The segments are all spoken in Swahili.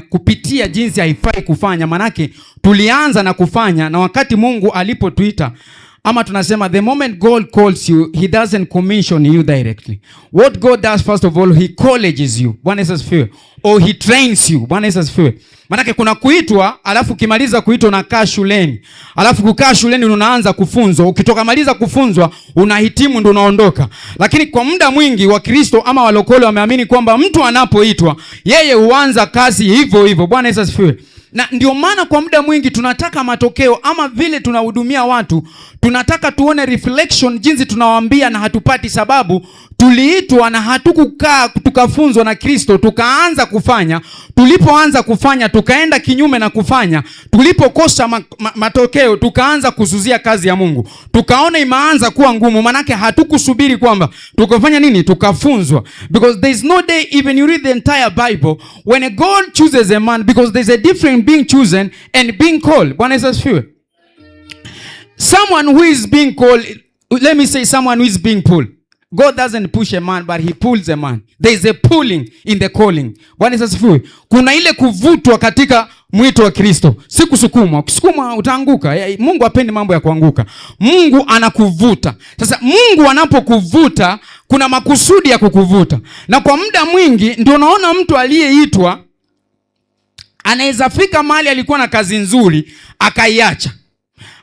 kupitia jinsi haifai kufanya. Manake tulianza na kufanya, na wakati Mungu alipotuita, ama tunasema the moment God calls you, he doesn't commission you directly. What God does first of all, he colleges you. Bwana Yesu asifiwe. Or he trains you. Bwana Yesu asifiwe. Manake kuna kuitwa, alafu ukimaliza kuitwa unakaa shuleni. Alafu kukaa shuleni unaanza kufunzwa. Ukitoka maliza kufunzwa, unahitimu ndio unaondoka. Lakini kwa muda mwingi wa Kristo ama walokole wameamini kwamba mtu anapoitwa, yeye huanza kazi hivyo hivyo. Bwana Yesu asifiwe. Na ndio maana kwa muda mwingi tunataka matokeo, ama vile tunahudumia watu, tunataka tuone reflection jinsi tunawaambia, na hatupati, sababu tuliitwa na hatukukaa tukafunzwa na Kristo tukaanza kufanya. Tulipoanza kufanya tukaenda kinyume na kufanya. Tulipokosa matokeo tukaanza kusuzia kazi ya Mungu. Tukaona imeanza kuwa ngumu, manake hatukusubiri kwamba tukafanya nini, tukafunzwa. Because there is no day, even you read the entire Bible, when a God chooses a man, because there is a difference being chosen and being called. Bwana Yesu asifiwe. Someone who is being called, let me say someone who is being pulled. God doesn't push a man, but he pulls a man. There is a pulling in the calling. Bwana Yesu asifiwe. Kuna ile kuvutwa katika mwito wa Kristo. Si kusukumwa. Ukisukuma utaanguka. Mungu hapendi mambo ya kuanguka. Mungu anakuvuta. Sasa Mungu anapokuvuta, kuna makusudi ya kukuvuta. Na kwa muda mwingi ndio unaona mtu aliyeitwa anaweza fika mahali alikuwa na kazi nzuri akaiacha.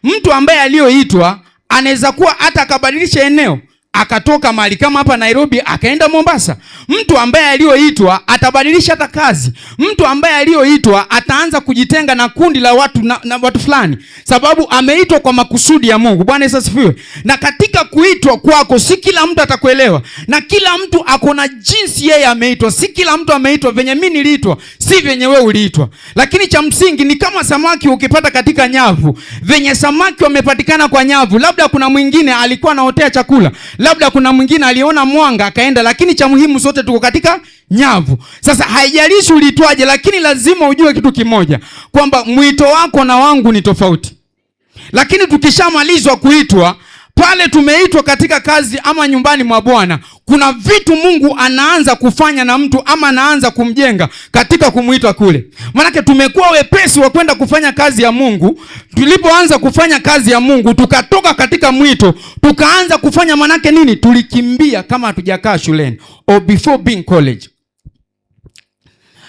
Mtu ambaye aliyoitwa anaweza kuwa hata akabadilisha eneo, akatoka mahali kama hapa Nairobi akaenda Mombasa. Mtu ambaye aliyoitwa atabadilisha hata kazi. Mtu ambaye aliyoitwa ataanza kujitenga na kundi la watu na watu fulani, sababu ameitwa kwa makusudi ya Mungu. Bwana Yesu asifiwe. Na katika kuitwa kwako, si kila mtu atakuelewa, na kila mtu akona jinsi yeye ameitwa. Si kila mtu ameitwa venye mimi niliitwa, si venye wewe uliitwa. Lakini cha msingi ni kama samaki ukipata katika nyavu, venye samaki wamepatikana kwa nyavu. Labda kuna mwingine alikuwa anaotea chakula, labda kuna mwingine aliona mwanga akaenda, lakini cha muhimu sote tuko katika nyavu. Sasa haijalishi uliitwaje, lakini lazima ujue kitu kimoja, kwamba mwito wako na wangu ni tofauti. Lakini tukishamalizwa kuitwa, pale tumeitwa katika kazi ama nyumbani mwa Bwana, kuna vitu Mungu anaanza kufanya na mtu, ama anaanza kumjenga katika kumuitwa kule. Manake tumekuwa wepesi wa kwenda kufanya kazi ya Mungu. Tulipoanza kufanya kazi ya Mungu, tukatoka katika mwito, tukaanza kufanya, manake nini? Tulikimbia kama hatujakaa shuleni or before being college.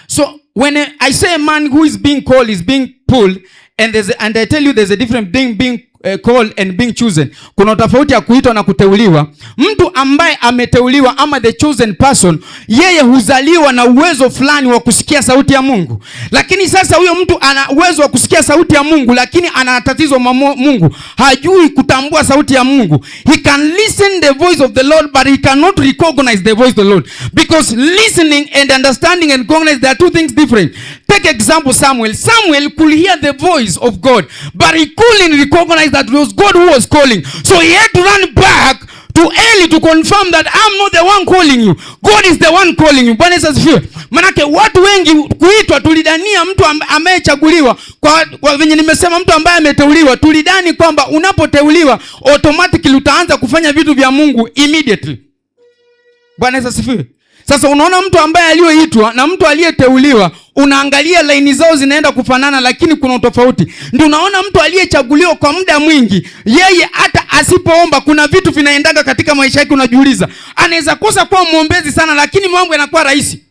So when I say a man who is being called is being pulled, and I tell you there's a difference being called and being chosen. Kuna tofauti ya kuitwa na kuteuliwa. Mtu ambaye ameteuliwa ama the chosen person, yeye huzaliwa na uwezo fulani wa kusikia sauti ya Mungu. Lakini sasa huyo mtu ana uwezo wa kusikia sauti ya Mungu, lakini ana tatizo Mungu. Hajui kutambua sauti ya Mungu. He can listen the voice of the Lord, but he cannot recognize the voice of the Lord. Because listening and understanding and recognize, they are two things different. Take example Samuel. Samuel could hear the voice of God, but he couldn't recognize that it was God who was calling. So he had to run back to Eli to confirm that I'm not the one calling you. God is the one calling you. Bwana Yesu asifiwe. Manake watu wengi kuitwa tulidania mtu amechaguliwa. Kwa venye nimesema, mtu ambaye ameteuliwa, tulidani kwamba unapoteuliwa automatically utaanza kufanya vitu vya Mungu immediately. Bwana Yesu asifiwe. Sasa unaona mtu ambaye aliyoitwa na mtu aliyeteuliwa, unaangalia laini zao zinaenda kufanana, lakini kuna tofauti. Ndio unaona mtu aliyechaguliwa kwa muda mwingi, yeye hata asipoomba kuna vitu vinaendaga katika maisha yake, unajiuliza. Anaweza kosa kuwa muombezi sana, lakini mambo yanakuwa rahisi.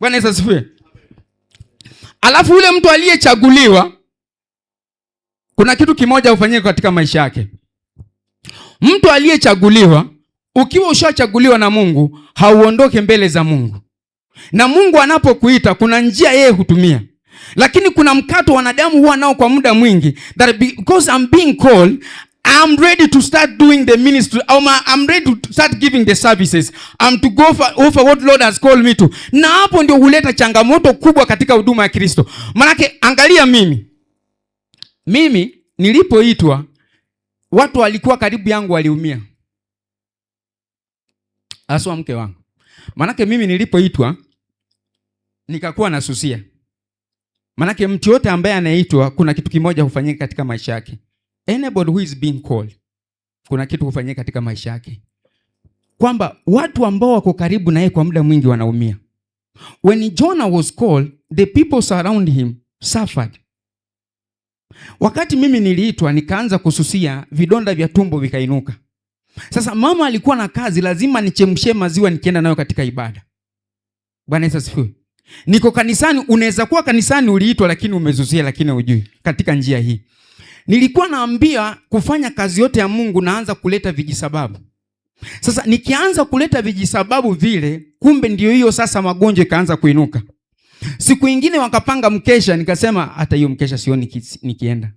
Bwana Yesu asifiwe. Alafu yule mtu aliyechaguliwa, kuna kitu kimoja ufanyike katika maisha yake. Mtu aliyechaguliwa, ukiwa ushachaguliwa na Mungu, hauondoke mbele za Mungu. Na Mungu anapokuita, kuna njia yeye hutumia. Lakini kuna mkato wanadamu huwa nao kwa muda mwingi, that because I'm being called, I'm ready to start doing the ministry, I'm ready to start giving the services, I'm to go for what Lord has called me to. Na hapo ndio huleta changamoto kubwa katika huduma ya Kristo. Manake angalia mimi nilipoitwa, watu walikuwa karibu yangu waliumia. Aswa mke wangu. Manake mimi nilipoitwa nikakuwa nasusia. Manake mtu yote ambaye anaitwa, kuna kitu kimoja hufanyika katika maisha yake. Anybody who is being called, kuna kitu hufanyika katika maisha yake, kwamba watu ambao wako karibu na yeye kwa muda mwingi wanaumia. When Jonah was called, the people surround him suffered. Wakati mimi niliitwa nikaanza kususia, vidonda vya tumbo vikainuka. Sasa mama alikuwa na kazi, lazima nichemshe maziwa nikienda nayo katika ibada. Bwana Yesu asifiwe. Niko kanisani, unaweza kuwa kanisani uliitwa lakini umezusia lakini hujui katika njia hii. Nilikuwa naambia kufanya kazi yote ya Mungu naanza kuleta vijisababu. Sasa nikianza kuleta vijisababu vile, kumbe ndio hiyo sasa magonjwa ikaanza kuinuka. Siku nyingine wakapanga mkesha, nikasema hata hiyo mkesha sioni nikienda.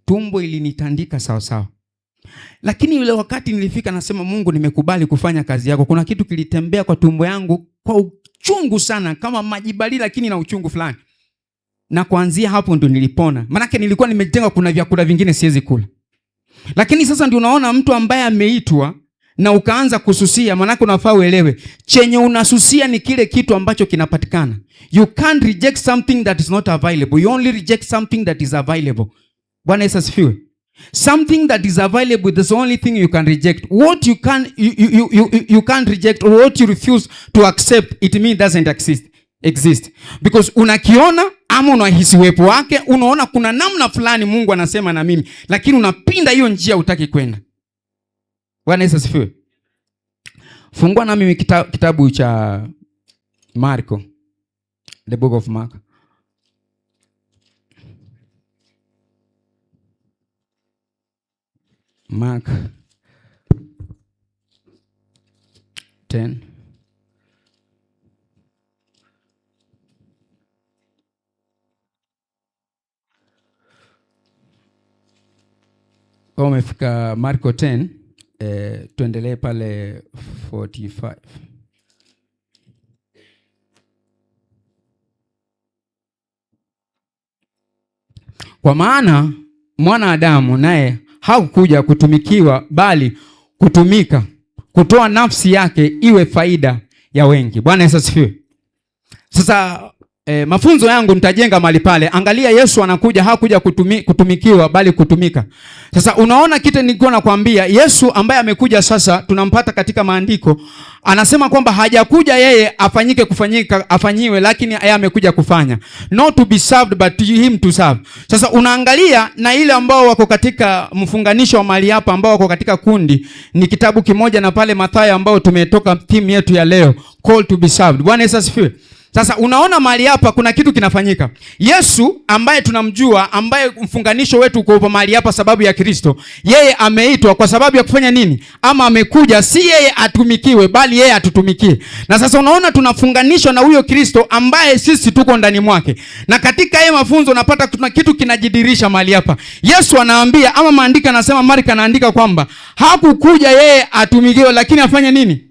Tumbo ilinitandika sawa sawa. Lakini yule wakati nilifika nasema Mungu nimekubali kufanya kazi yako. Kuna kitu kilitembea kwa tumbo yangu kwa uchungu sana kama majibali lakini na uchungu fulani. Na kuanzia hapo ndo nilipona. Maana nilikuwa nimetenga kuna vyakula vingine siwezi kula. Lakini sasa ndio unaona mtu ambaye ameitwa na ukaanza kususia, maana unafaa uelewe chenye unasusia ni kile kitu ambacho kinapatikana. You can't reject something that is not available. You only reject something that is available. Bwana Yesu asifiwe. Something that is available is the only thing you can reject. What you can't reject or what you refuse to accept, it means doesn't exist. Because unakiona ama unahisi uwepo wake, unaona kuna namna fulani Mungu anasema na mimi, lakini unapinda hiyo njia hutaki kwenda. Bwana Yesu asifiwe. Fungua na mimi kitabu cha Marko. The book of Mark. Mark 10. Kwa umefika Marko 10, tuendelee pale 45. Kwa maana mwana Adamu naye hakukuja kutumikiwa bali kutumika, kutoa nafsi yake iwe faida ya wengi. Bwana Yesu asifiwe. Sasa mafunzo yangu nitajenga mahali pale. Angalia, Yesu anakuja, hakuja kutumikiwa bali kutumika. Sasa unaona kitu nilikuwa nakwambia, Yesu ambaye amekuja sasa tunampata katika maandiko, anasema kwamba hajakuja yeye afanyiwe, lakini yeye amekuja kufanya. Not to be served but to him to serve. Sasa unaangalia na ile ambao wako katika mfunganisho wa mahali hapa, ambao wako katika kundi, ni kitabu kimoja na pale Mathayo ambao tumetoka theme yetu ya leo, call to be served. Bwana Yesu asifiwe. Sasa unaona mahali hapa kuna kitu kinafanyika. Yesu ambaye tunamjua, ambaye mfunganisho wetu uko mahali hapa sababu ya Kristo, yeye ameitwa kwa sababu ya kufanya nini? Ama amekuja si yeye atumikiwe bali yeye atutumikie. Na sasa unaona tunafunganishwa na huyo Kristo ambaye sisi tuko ndani mwake. Na katika haya mafunzo unapata kuna kitu kinajidirisha mahali hapa. Yesu anaambia, ama maandiko yanasema, Marko anaandika kwamba hakukuja yeye atumikiwe lakini afanye nini?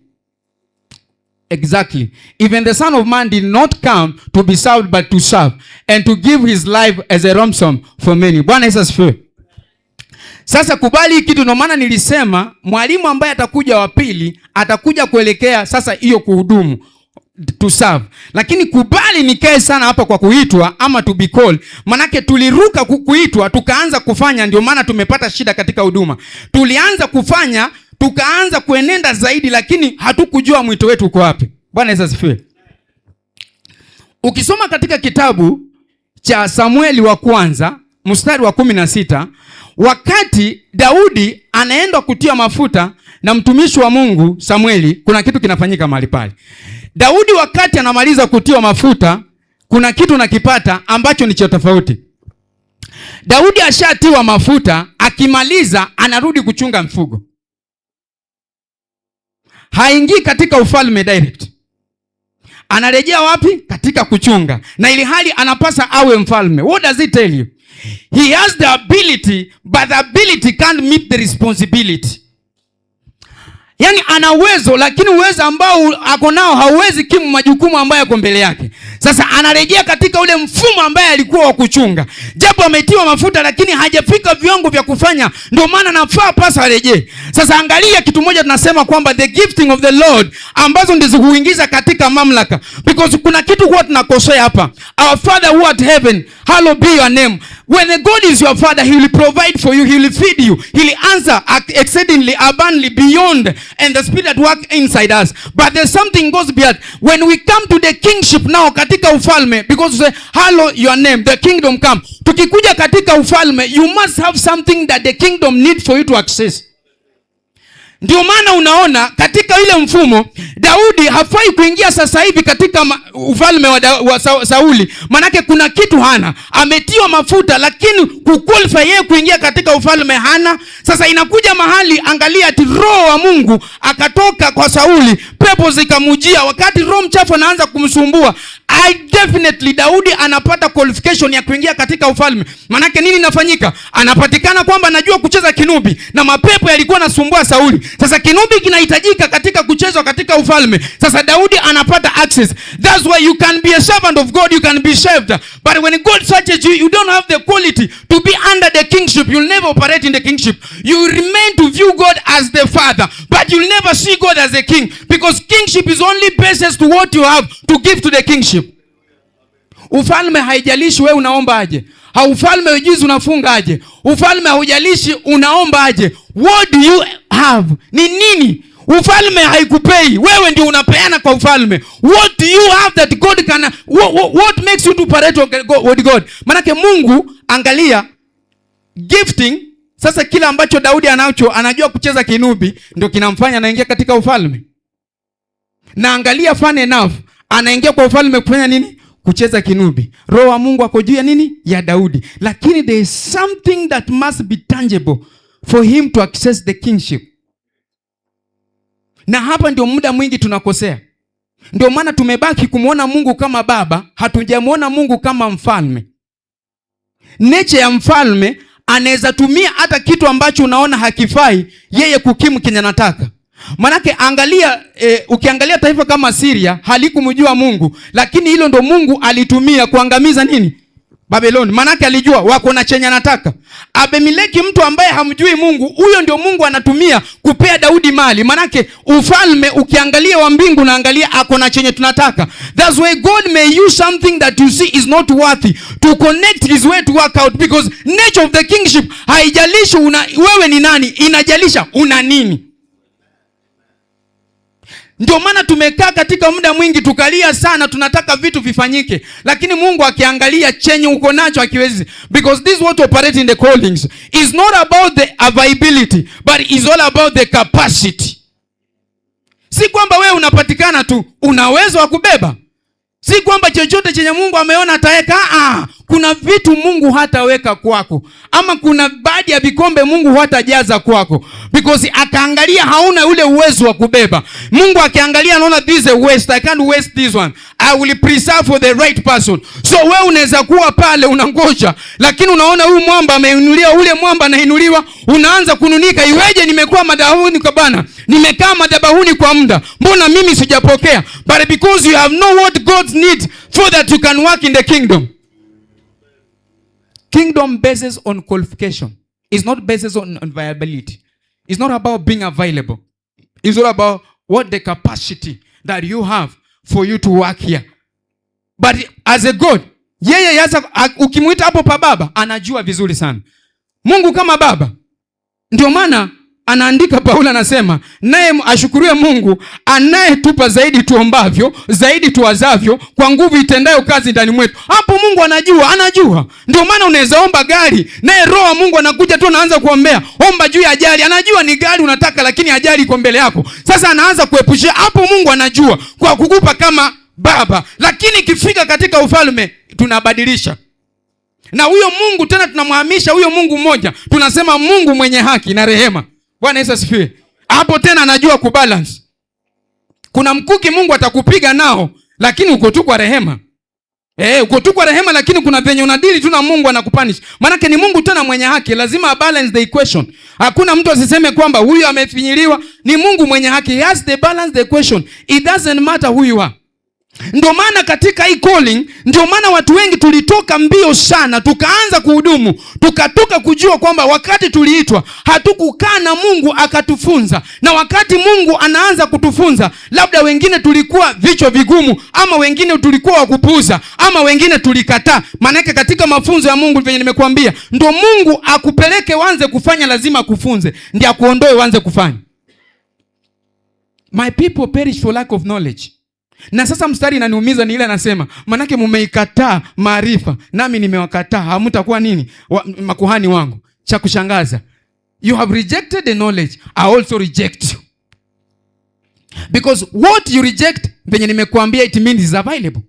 Exactly. Even the Son of Man did not come to be served but to serve and to give his life as a ransom for many. Bwana Yesu asifiwe. Sasa kubali kitu, ndio maana nilisema mwalimu ambaye atakuja wa pili atakuja kuelekea sasa hiyo kuhudumu, to serve. Lakini kubali nikae sana hapa kwa kuitwa ama to be called. Manake tuliruka kuitwa tukaanza kufanya, ndio maana tumepata shida katika huduma. Tulianza kufanya tukaanza kuenenda zaidi, lakini hatukujua mwito wetu uko wapi. Bwana Yesu asifiwe. Ukisoma katika kitabu cha Samueli wa kwanza mstari wa 16, wakati Daudi anaenda kutia mafuta na mtumishi wa Mungu Samueli, kuna kitu kinafanyika mahali pale. Daudi wakati anamaliza kutiwa mafuta, kuna kitu nakipata ambacho ni cha tofauti. Daudi ashatiwa mafuta, akimaliza anarudi kuchunga mfugo. Haingii katika ufalme direct. Anarejea wapi? Katika kuchunga. Na ili hali anapasa awe mfalme. What does it tell you? He has the ability, but the ability can't meet the responsibility. Yaani ana uwezo, lakini uwezo ambao ako nao hauwezi kimu majukumu ambayo yako mbele yake. Sasa anarejea katika ule mfumo ambaye alikuwa wa kuchunga. Japo ametiwa mafuta lakini hajafika viwango vya kufanya, ndio maana nafaa pasa arejee. Sasa angalia kitu moja tunasema kwamba the gifting of the Lord ambazo ndizo huingiza katika mamlaka. Because kuna kitu huwa tunakosea hapa. Our Father who art heaven, hallowed be your name. when the God is your father, he will provide for you, he will feed you, he will answer exceedingly, abundantly, beyond, and the spirit that work inside us. But there's something goes beyond. When we come to the kingship now, katika ufalme, because we say, hallow your name, the kingdom come. Tukikuja katika ufalme, you must have something that the kingdom need for you to access. Ndio maana unaona katika ile mfumo Daudi hafai kuingia sasa hivi katika ufalme wa Sauli. Manake kuna kitu hana. Ametiwa mafuta lakini kuqualify yeye kuingia katika ufalme hana. Sasa inakuja mahali, angalia ati roho wa Mungu akatoka kwa Sauli, pepo zikamujia. Wakati roho mchafu anaanza kumsumbua, definitely Daudi anapata qualification ya kuingia katika ufalme. Manake nini inafanyika? Anapatikana kwamba anajua kucheza kinubi na mapepo yalikuwa nasumbua Sauli. Sasa kinubi kinahitajika katika kuchezwa katika ufalme. Sasa Daudi anapata access. That's why you can be a servant of God, you can be saved. But when God searches you, you don't have the quality to be under the kingship. You'll never operate in the kingship. You remain to view God as the father, but you'll never see God as a king, because kingship is only basis to what you have to give to the kingship. Ufalme haijalishi wewe unaomba aje. Ufalme ujizi unafunga aje. Ufalme haujalishi unaomba aje. What do you have? Ni nini? Ufalme haikupei. Wewe ndio unapeana kwa ufalme. What do you have that God can... What makes you to operate with God? Manake Mungu, angalia, gifting. Sasa kila ambacho Daudi anacho, anajua kucheza kinubi, ndio kinamfanya anaingia katika ufalme. Na angalia, fun enough, anaingia kwa ufalme kufanya nini? Kucheza kinubi. Roho wa Mungu ako juu ya nini? Ya Daudi. Lakini there is something that must be tangible for him to access the kingship. Na hapa ndio muda mwingi tunakosea. Ndio maana tumebaki kumuona Mungu kama baba, hatujamuona Mungu kama mfalme. Nature ya mfalme, anaweza tumia hata kitu ambacho unaona hakifai yeye kukimu kenye anataka. Manake angalia, ukiangalia taifa kama Syria halikumjua Mungu, lakini hilo ndo Mungu alitumia kuangamiza nini? Babylon. Manake alijua wako na chenye anataka. Abimeleki, mtu ambaye hamjui Mungu, huyo ndio Mungu anatumia kupea Daudi mali. Manake ufalme ukiangalia wa mbingu na angalia ako na chenye tunataka. That's why God may use something that you see is not worthy to connect his way to work out, because nature of the kingship haijalishi wewe ni nani, inajalisha una nini. Ndio maana tumekaa katika muda mwingi tukalia sana, tunataka vitu vifanyike, lakini Mungu akiangalia chenye uko nacho akiwezi. Because this what operate in the callings is not about the availability, but is all about the capacity. Si kwamba wewe unapatikana tu, una uwezo wa kubeba. Si kwamba chochote chenye Mungu ameona ataweka. Kuna vitu Mungu hataweka kwako, ama kuna baadhi ya vikombe Mungu hatajaza kwako, because akaangalia hauna ule uwezo wa kubeba. Mungu akiangalia anaona this is a waste, I can't waste this one, I will preserve for the right person. So wewe unaweza kuwa pale unangoja, lakini unaona huyu mwamba ameinuliwa, ule mwamba anainuliwa, unaanza kununika, iweje nimekuwa madhabahuni kwa Bwana, nimekaa madhabahuni kwa muda, mbona mimi sijapokea? But because you have know what God needs so that you can work in the kingdom. Kingdom bases on qualification. It's not bases on viability. It's not about being available. It's all about what the capacity that you have for you to work here. But as a God, yeye yasa ukimuita hapo pa baba, anajua vizuri sana. Mungu kama baba. Ndio maana anaandika, Paulo anasema, naye ashukuriwe Mungu anayetupa zaidi tuombavyo, zaidi tuwazavyo, kwa nguvu itendayo kazi ndani mwetu. Hapo Mungu anajua. Ndio maana unaweza omba gari, naye roho wa Mungu anakuja tu anaanza kuombea, omba juu ya ajali. Anajua ni gari unataka, lakini ajali iko mbele yako. Sasa anaanza kuepushia. Hapo Mungu anajua kwa kukupa kama baba. Lakini ikifika katika ufalme tunabadilisha. Na huyo Mungu tena tunamhamisha huyo Mungu mmoja. Tunasema Mungu mwenye haki na rehema. Bwana Yesu asifiwe. Hapo tena anajua kubalance. Kuna mkuki Mungu atakupiga nao, lakini uko tu kwa rehema. Uko tu kwa rehema, lakini kuna venye unadili tu na Mungu anakupunish. Maana ni Mungu tena mwenye haki, lazima balance the equation. Hakuna mtu asiseme kwamba huyu amefinyiliwa, ni Mungu mwenye haki. He has to balance the equation. It doesn't matter who you are. Ndio maana katika hii calling, ndio maana watu wengi tulitoka mbio sana, tukaanza kuhudumu, tukatoka kujua kwamba wakati tuliitwa hatukukaa na Mungu akatufunza. Na wakati Mungu anaanza kutufunza, labda wengine tulikuwa vichwa vigumu, ama wengine tulikuwa wakupuuza, ama wengine tulikataa. Maana yake katika mafunzo ya Mungu venye nimekuambia, ndio Mungu akupeleke uanze kufanya, lazima akufunze, ndio akuondoe uanze kufanya. My people perish for lack of knowledge. Na sasa mstari inaniumiza ni ile anasema, manake mumeikataa maarifa, nami nimewakataa, hamtakuwa nini? Makuhani wangu. Cha kushangaza, you have rejected the knowledge, I also reject you. Because what you reject, venye nimekuambia, it means is available.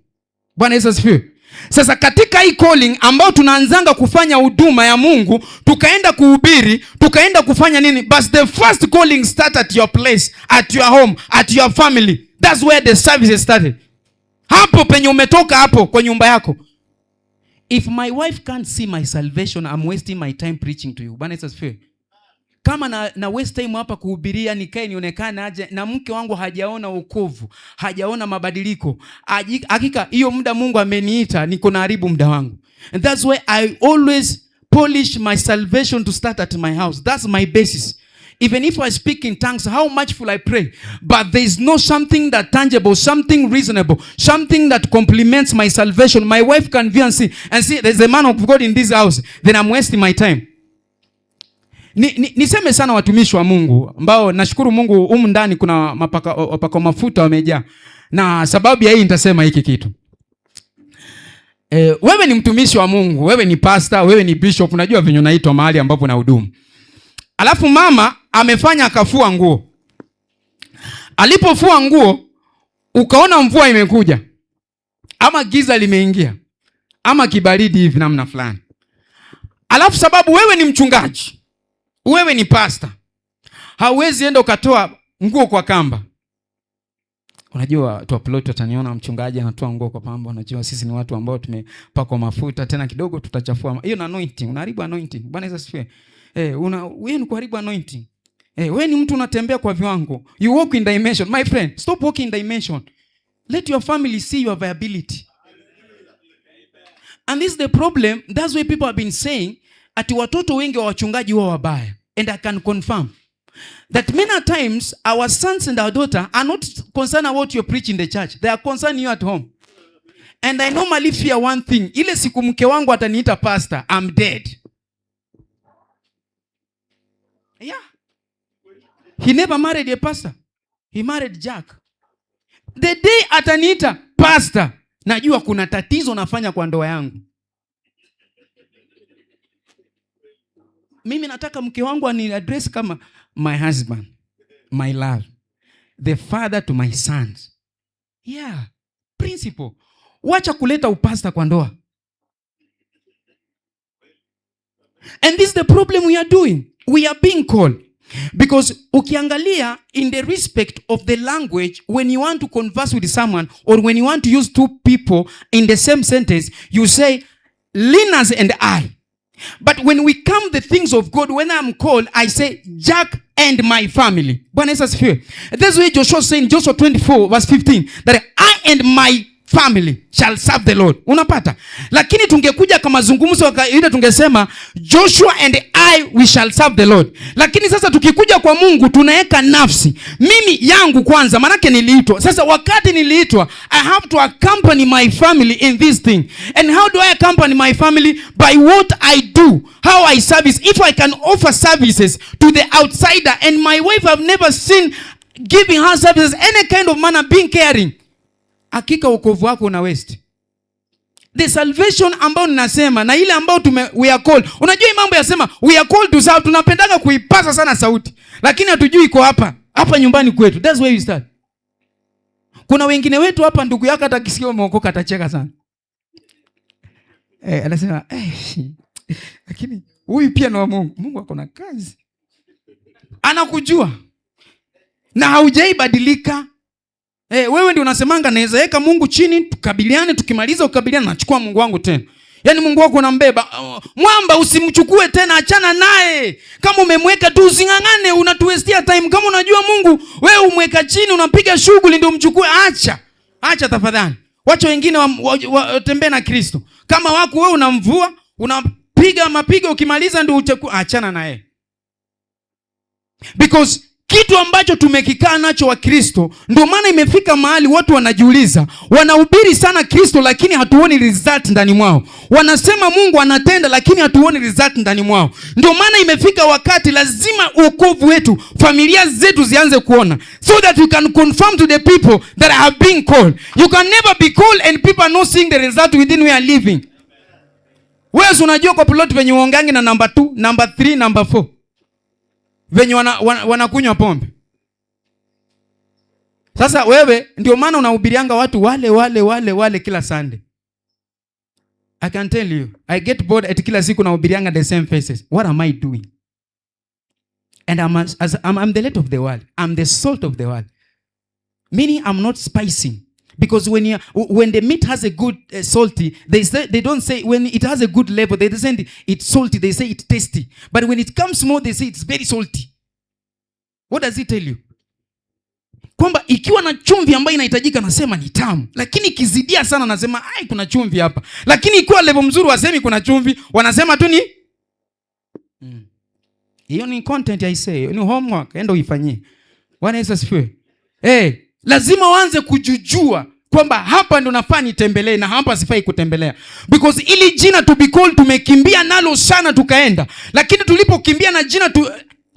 Bwana Yesu asifiwe. Sasa katika hii calling ambao tunaanzanga kufanya huduma ya Mungu, tukaenda kuhubiri, tukaenda kufanya nini? But the first calling start at your place, at your home, at your family. That's where the service started. Hapo penye umetoka, hapo kwa nyumba yako. If my wife can't see my salvation, I'm wasting my time preaching to you. Bwana Yesu asifiwe. Kama na waste time hapa kuhubiria, nikae nionekane aje, na mke wangu hajaona wokovu, hajaona mabadiliko, hakika hiyo muda Mungu ameniita, niko na haribu muda wangu. And that's why I always polish my salvation to start at my house. That's my basis. Even if I speak in tongues, how much will I pray? But there is no something that tangible, something reasonable, something that complements my salvation. My wife can view and see there's a man of God in this house, then I'm wasting my time. Niseme sana watumishi wa Mungu ambao nashukuru Mungu humu ndani kuna wapaka mafuta wamejaa. Na sababu ya hii nitasema hiki kitu. Wewe ni mtumishi wa Mungu, wewe ni pastor, wewe ni bishop, unajua venye unaitwa mahali ambapo na hudumu. Alafu mama amefanya akafua nguo. Alipofua nguo, ukaona mvua imekuja, ama giza limeingia, ama kibaridi hivi namna fulani. Alafu sababu wewe ni mchungaji, wewe ni pastor, hauwezi enda ukatoa nguo kwa kamba. Unajua tu upload utaniona mchungaji anatoa nguo kwa kamba. Unajua sisi ni watu ambao tumepakwa mafuta, tena kidogo tutachafua. Hiyo na anointing, unaharibu anointing. Bwana Yesu asifiwe. Wewe ni kuharibu anointing. Wewe ni mtu unatembea kwa viwango. You walk in dimension. My friend, stop walking in dimension. Let your family see your viability. And this is the problem. That's why people have been saying ati watoto wengi wa wachungaji wao wabaya. And I can confirm that many times our sons and our daughter are not concerned about your preaching in the church. They are concerned you at home. And I normally fear one thing. Ile siku mke wangu ataniita pastor, I'm dead. Yeah. He never married a pastor. He married Jack. The day ataniita pastor, najua kuna tatizo nafanya kwa ndoa yangu. Mimi nataka mke wangu ani address kama my husband, my love, the father to my sons. Yeah. Principle. Wacha kuleta upasta kwa ndoa. And this is the problem we are doing. We are being called. Because ukiangalia in the respect of the language, when you want to converse with someone or when you want to use two people in the same sentence, you say Linus and I. But when we come the things of God, when I'm called, I say Jack and my family. Bwana Yesu asifiwe. That's why Joshua saying, Joshua 24 verse 15, that I and my family shall serve the Lord. Unapata? Lakini tungekuja kama mazungumzo ile tungesema Joshua and I we shall serve the Lord. Lakini sasa tukikuja kwa Mungu tunaweka nafsi. Mimi yangu kwanza, manake niliitwa. Sasa wakati niliitwa, I have to accompany my family in this thing. And how do I accompany my family? By what I do, how I service. If I can offer services to the outsider, and my wife have never seen giving her services any kind of manner, being caring, hakika wokovu wako una waste. The salvation ambao ninasema na ile ambao we are called. Unajua mambo yasema we are called to serve, tunapendaga kuipasa sana sauti, lakini hatujui iko hapa nyumbani kwetu. That's where we start. Kuna wengine wetu hapa, ndugu yako hata kisikia umeokoka atacheka sana. Anasema lakini huyu pia ni wa Mungu. Mungu ako na kazi. Anakujua na haujaibadilika. Wewe ndio unasemanga naweza weka Mungu chini, tukabiliane, tukimaliza ukabiliana nachukua Mungu wangu tena. Yaani Mungu wako unambeba. Mwamba usimchukue tena, achana naye. Kama umemweka tu usingangane, unatuwestia time. Kama unajua Mungu, wewe umweka chini, unapiga shughuli ndio umchukue, acha. Acha tafadhali. Wacha wengine watembee na Kristo. Kama wako wewe unamvua, unapiga mapigo, ukimaliza ndio achana na yeye. Because kitu ambacho tumekikaa nacho wa Kristo, ndio maana imefika mahali watu wanajiuliza, wanahubiri sana Kristo lakini hatuoni result ndani mwao. Wanasema Mungu anatenda lakini hatuoni result ndani mwao. Ndio maana imefika wakati lazima wokovu wetu, familia zetu zianze kuona, so that we can confirm to the people that have been called. You can never be called and people are not seeing the result within where you are living. Wewe unajua kwa plot venye uongangi na number 2, number 3, number 4. Venye wanakunywa pombe. Sasa wewe ndio maana unahubirianga watu wale kila Sunday. I can tell you, I get bored at kila siku nahubirianga the same faces. What am I doing? And I'm the light of the world. I'm the salt of the world. Meaning I'm not spicing. Because when the meat has a good salty, they don't say when it has a good level, they don't say it's salty, they say it's tasty. But when it comes more, they say it's very salty. What does it tell you? Kwamba ikiwa na chumvi ambayo inahitajika nasema ni tamu, lakini kizidia sana nasema kuna chumvi hapa. Lakini ikiwa level mzuri wasemi kuna chumvi, wanasema tu ni hiyo ni content I say, ni homework, enda uifanyie. Bwana Yesu asifiwe. Lazima waanze kujujua kwamba hapa ndo nafaa nitembelee na hapa sifai kutembelea. Because ili jina to be called tumekimbia nalo sana tukaenda. Lakini tulipokimbia na jina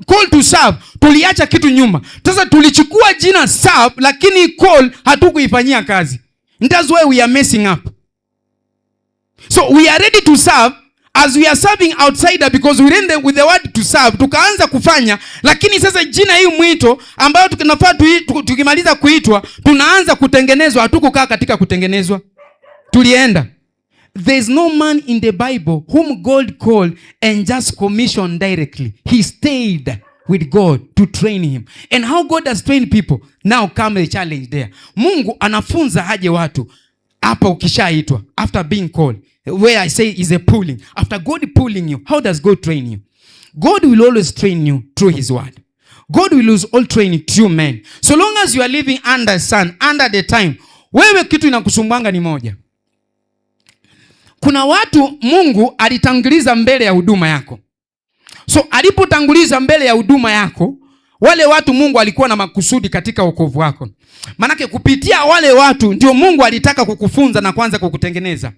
call to serve, tuliacha kitu nyuma. Sasa tulichukua jina serve lakini call hatukuifanyia kazi. That's why we are messing up. So we are ready to serve as we are serving outsider because we end with the word to serve. Tukaanza kufanya, lakini sasa jina hii mwito ambayo tunafaa tukimaliza kuitwa tunaanza kutengenezwa, hatukukaa katika kutengenezwa. Tulienda. There is no man in the Bible whom God called and just commissioned directly. He stayed with God to train him. And how God has trained people, now come the challenge there. Mungu anafunza haje watu hapa ukishaitwa, after being called. Where I say is a pulling. After God pulling you, how does God train you? God will always train you through his word. God will always train you through men. So long as you are living under sun, under the time, wewe kitu inakusumbanga ni moja. Kuna watu Mungu alitanguliza mbele ya huduma yako. So alipotanguliza mbele ya huduma yako, wale watu Mungu alikuwa na makusudi katika wokovu wako. Manake kupitia wale watu ndio Mungu alitaka kukufunza na kuanza kukutengeneza.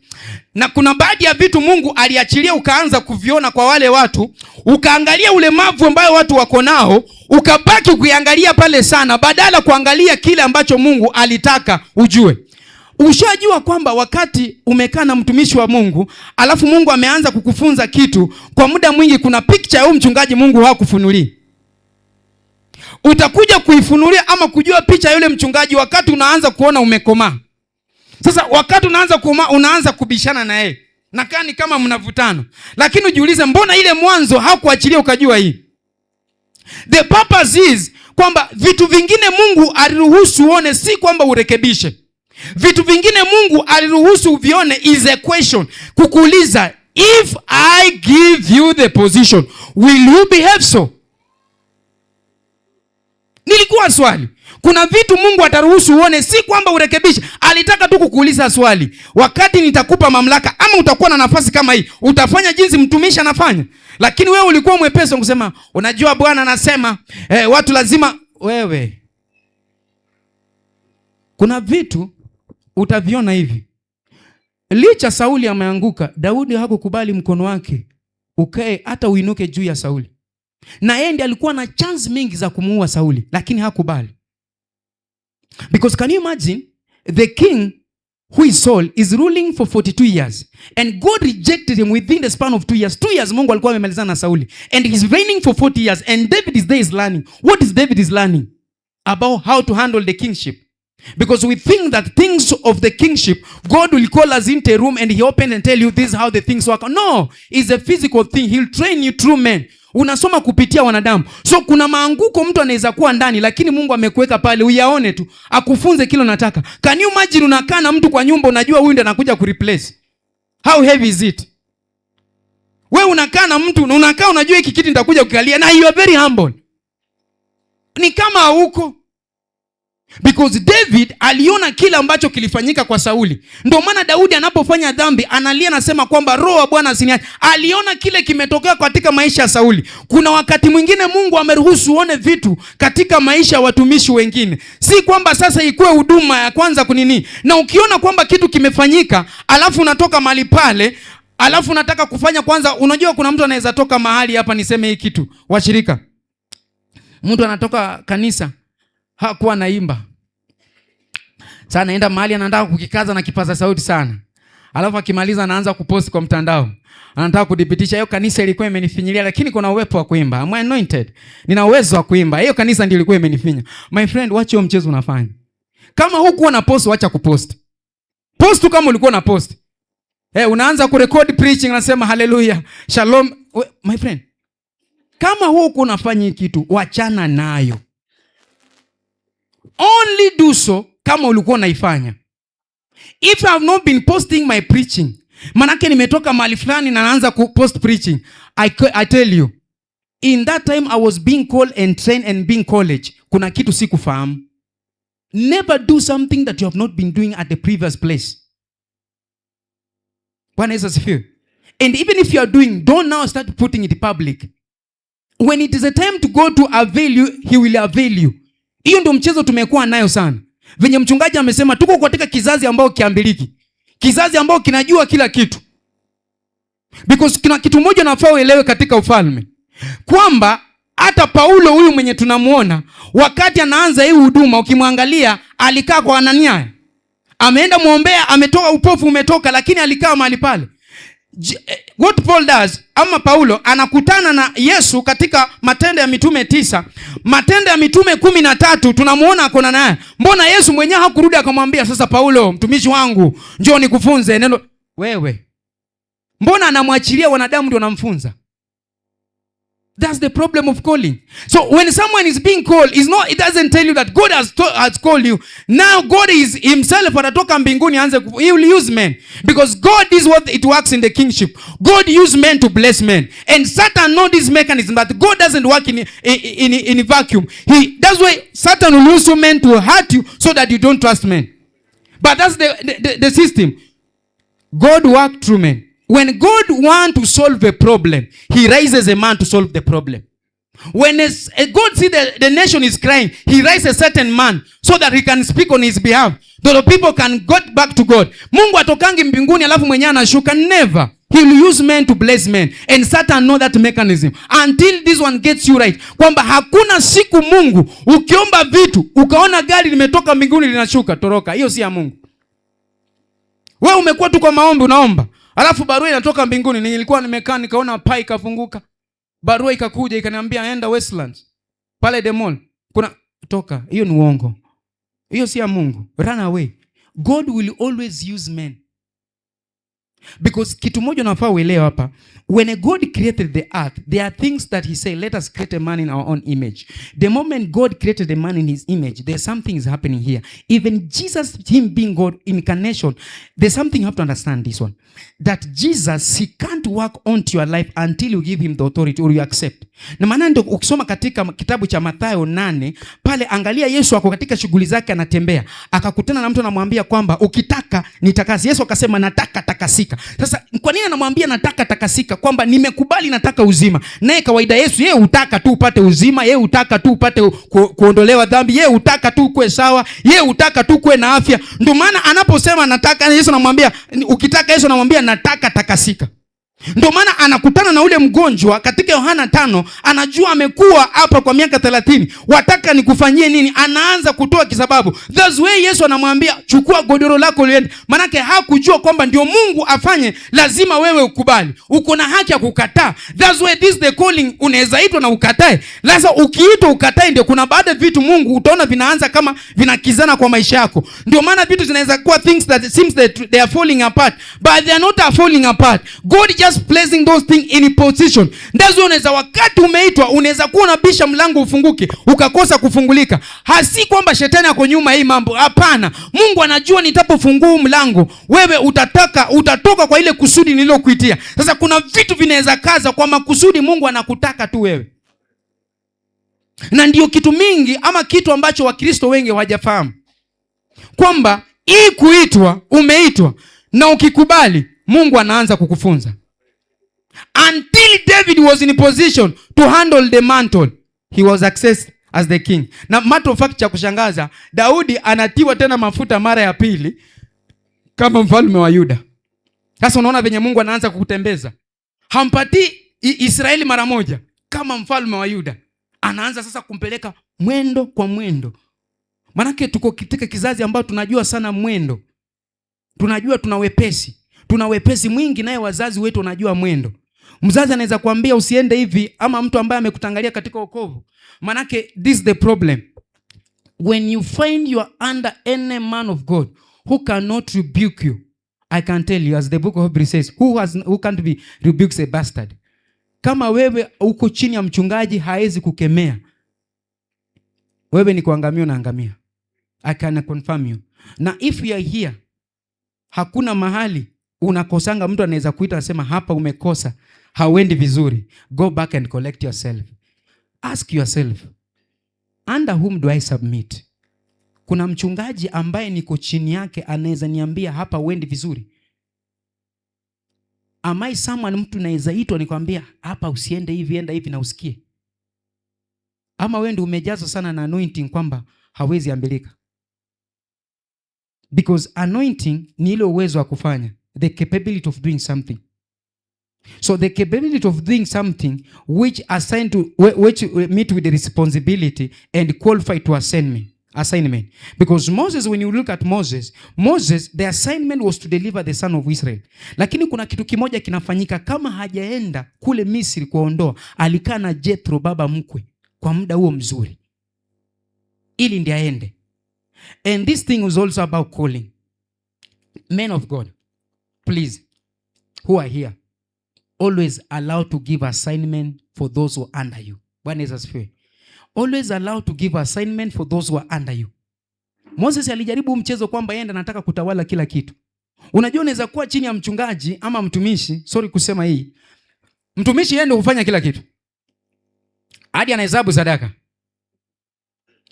Na kuna baadhi ya vitu Mungu aliachilia ukaanza kuviona kwa wale watu, ukaangalia ulemavu ambao watu wako nao, ukabaki kuiangalia pale sana badala kuangalia kile ambacho Mungu alitaka ujue. Ushajua kwamba wakati umekaa na mtumishi wa Mungu, alafu Mungu ameanza kukufunza kitu, kwa muda mwingi kuna picture ya mchungaji Mungu hakufunulia. Utakuja kuifunulia ama kujua picha yule mchungaji wakati unaanza kuona umekomaa. Sasa wakati unaanza kukomaa unaanza kubishana na yeye. Na kani kama mnavutano. Lakini ujiulize mbona ile mwanzo hakuachilia ukajua hii? The purpose is kwamba vitu vingine Mungu aliruhusu uone, si kwamba urekebishe. Vitu vingine Mungu aliruhusu uvione is a question. Kukuuliza, if I give you the position, will you behave so? Nilikuwa swali. Kuna vitu Mungu ataruhusu uone, si kwamba urekebishe. Alitaka tu kukuuliza swali. Wakati nitakupa mamlaka ama utakuwa na nafasi kama hii, utafanya jinsi mtumishi anafanya. Lakini wewe ulikuwa mwepesi kusema, unajua Bwana anasema watu lazima wewe. Kuna vitu utaviona hivi. Licha Sauli ameanguka, Daudi hakukubali mkono wake ukae hata uinuke juu ya Sauli. Na yeye ndiye alikuwa na chance mingi za kumuua Sauli, lakini hakubali. Because can you imagine the king who is Saul is ruling for 42 years and God rejected him within the span of 2 years. 2 years Mungu alikuwa amemalizana na Sauli and he's reigning for 40 years and David is there is learning. What is David is learning? About how to handle the kingship. Because we think that things of the kingship, God will call us into a room and he open and tell you this is how the things work. No, it's a physical thing. He'll train you through men. Unasoma kupitia wanadamu. So kuna maanguko mtu anaweza kuwa ndani, lakini Mungu amekuweka pale uyaone tu, akufunze kile unataka. Can you imagine unakaa na mtu kwa nyumba unajua huyu ndiye anakuja kureplace? How heavy is it? Wewe unakaa na mtu unakaa unajua hiki kiti nitakuja kukalia na you are very humble. Ni kama huko. Because David aliona kile ambacho kilifanyika kwa Sauli. Ndio maana Daudi anapofanya dhambi analia, anasema kwamba roho wa Bwana asiniache. Aliona kile kimetokea katika maisha ya Sauli. Kuna wakati mwingine Mungu ameruhusu uone vitu katika maisha ya watumishi wengine. Si kwamba sasa ikuwe huduma ya kwanza kunini. Na ukiona kwamba kitu kimefanyika, alafu unatoka mahali pale, alafu unataka kufanya kwanza. Unajua kuna mtu anaweza toka mahali hapa, niseme hii kitu, washirika. Mtu anatoka kanisa, hakuwa naimba sana, naenda mahali anataka kukikaza na kipaza sauti sana. Alafu akimaliza anaanza kupost kwa mtandao. Anataka kudhibitisha hiyo kanisa ilikuwa imenifinyilia, lakini kuna uwepo wa kuimba. I'm anointed. Nina uwezo wa kuimba. Hiyo kanisa ndio ilikuwa imenifinya. My friend, wacha hiyo mchezo unafanya. Kama hukuwa na post, wacha kupost. Post tu kama ulikuwa na post. Unaanza kurecord preaching, unasema hallelujah, shalom. My friend, kama hukuwa unafanya kitu, wachana nayo. Only do so kama ulikuwa unaifanya. If I have not been posting my preaching, manake nimetoka mahali fulani na naanza kupost preaching, I tell you, in that time I was being called and trained and being college. Kuna kitu sikufahamu. Never do something that you have not been doing at the previous place. Bwana Yesu asifiwe. And even if you are doing, don't now start putting it public. When it is a time to go to avail you, he will avail you. Hiyo ndio mchezo tumekuwa nayo sana. Venye mchungaji amesema tuko katika kizazi ambao kiambiliki. Kizazi ambao kinajua kila kitu. Because kuna kitu moja nafaa uelewe katika ufalme. Kwamba hata Paulo huyu mwenye tunamuona, wakati anaanza hii huduma, ukimwangalia alikaa kwa Anania. Ameenda muombea, ametoka, upofu umetoka, lakini alikaa mahali pale. What Paul does, ama Paulo anakutana na Yesu katika Matendo ya Mitume 9. Matendo ya Mitume 13 tunamuona akona naye. Mbona Yesu mwenyewe hakurudi akamwambia, sasa Paulo mtumishi wangu, njoo nikufunze neno wewe? Mbona anamwachilia wanadamu ndio wanamfunza? That's the problem of calling. So when someone is being called, it doesn't tell you that God has called you. Now God is himself atatoka mbinguni anze, he will use men. Because God is what it works in the kingship. God use men to bless men. And Satan knows this mechanism that God doesn't work in a vacuum. That's why Satan will use men to hurt you so that you don't trust men. But that's the system. God works through men. When God wants to solve a problem, he raises a man to solve the problem. When God sees the nation is crying, he raises a certain man so that he can speak on his behalf. So the people can go back to God. Mungu atokangi mbinguni alafu mwenyewe anashuka. Never. He will use men to bless men. And Satan know that mechanism. Until this one gets you right. Kwamba hakuna siku Mungu ukiomba vitu, ukaona gari limetoka mbinguni linashuka, toroka. Hiyo si ya Mungu. Wewe umekuwa tu kwa maombi unaomba. Alafu barua inatoka mbinguni. Nilikuwa nimekaa nikaona paa ikafunguka. Barua ikakuja ikaniambia enda Westlands. Pale the mall. Kuna toka. Hiyo ni uongo. Hiyo si ya Mungu. Run away. God will always use men. Because kitu moja nafaa uelewe hapa. When God created the earth, there are things that he said, let us create a man in our own image. The moment God created a man in his image, there's something is happening here. Even Jesus, him being God, incarnation, there's something you have to understand this one. That Jesus, he can't work onto your life until you give him the authority or you accept. Na maana ndio ukisoma katika kitabu cha Mathayo 8, pale angalia Yesu ako katika shughuli zake anatembea. Akakutana na mtu anamwambia kwamba ukitaka nitakase. Yesu akasema nataka takasika. Sasa kwa nini anamwambia nataka takasika? Kwamba nimekubali nataka uzima. Naye kawaida Yesu yeye hutaka tu upate uzima, yeye hutaka tu upate kuondolewa dhambi, yeye hutaka tu kuwe sawa, yeye hutaka tu kuwe na afya. Ndio maana anaposema nataka, Yesu anamwambia ukitaka, Yesu anamwambia nataka takasika. Ndio maana anakutana na ule mgonjwa katika Yohana 5, anajua amekuwa hapa kwa miaka 30. Wataka nikufanyie nini? Anaanza kutoa kisababu. That's why Yesu anamwambia chukua godoro lako liende. Manake hakujua kwamba ndio Mungu afanye, lazima wewe ukubali. Uko na haki ya kukataa. That's why this the calling, unaweza itwa na ukatae. Sasa ukiitwa ukatae, ndio kuna baadhi vitu Mungu utaona vinaanza kama vinakizana kwa maisha yako. Ndio maana vitu zinaweza kuwa things that seems that they are falling apart, but they are not falling apart. God just placing those things in position. Ndazo unaweza wakati umeitwa unaweza kuwa unabisha mlango ufunguke ukakosa kufungulika. Hasi kwamba shetani ako nyuma hii mambo. Hapana. Mungu anajua nitapofungua mlango wewe utatoka kwa ile kusudi nililokuitia. Sasa kuna vitu vinaweza kaza kwa makusudi Mungu anakutaka tu wewe. Na ndiyo kitu mingi ama kitu ambacho Wakristo wengi hawajafahamu, kwamba hii kuitwa, umeitwa na ukikubali, Mungu anaanza kukufunza. Until David was in position to handle the mantle, he was accessed as the king. Na matter of fact, cha kushangaza, Daudi anatiwa tena mafuta mara ya pili kama mfalme wa Yuda. Sasa unaona venye Mungu anaanza kukutembeza. Hampatii Israeli mara moja kama mfalme wa Yuda. Anaanza sasa kumpeleka mwendo kwa mwendo. Manake tuko katika kizazi ambao tunajua sana mwendo. Tunajua tuna wepesi mwingi, naye wazazi wetu wanajua mwendo. Mzazi anaweza kuambia usiende hivi, ama mtu ambaye amekutangalia katika wokovu. Manake this is the problem. When you find you are under any man of God who cannot rebuke you, I can tell you, as the book of Hebrews says, who can't be rebukes a bastard. Kama wewe uko chini ya mchungaji haezi kukemea, wewe ni kuangamia na angamia. I can confirm you. Na if you are here, hakuna mahali unakosanga mtu anaweza kuita asema hapa umekosa, hauendi vizuri. Go back and collect yourself. Ask yourself, under whom do I submit? Kuna mchungaji ambaye niko chini yake anaweza niambia hapa uendi vizuri? Am I someone mtu naweza itwa nikwambia hapa usiende hivi, enda hivi na usikie? Ama wewe ndio umejazwa sana na anointing kwamba hawezi ambilika? Because anointing ni ile uwezo wa kufanya, the capability of doing something. So the capability of doing something which meet with the responsibility and qualify to assignment. Because Moses, when you look at Moses, the assignment was to deliver the son of Israel. Lakini kuna kitu kimoja kinafanyika, kama hajaenda kule Misri kuondoa, alikaa na Jethro baba mkwe kwa muda huo mzuri, ili ndiye aende. And this thing was also about calling. Men of God, please, who are here, always allow to give assignment for those who are under you. Bwana Yesu asifiwe. Always allow to give assignment for those who are under you. Moses alijaribu mchezo kwamba yeye anataka kutawala kila kitu. Unajua unaweza kuwa chini ya mchungaji ama mtumishi, sorry kusema hii. Mtumishi yeye ndio hufanya kila kitu. Hadi anahesabu sadaka.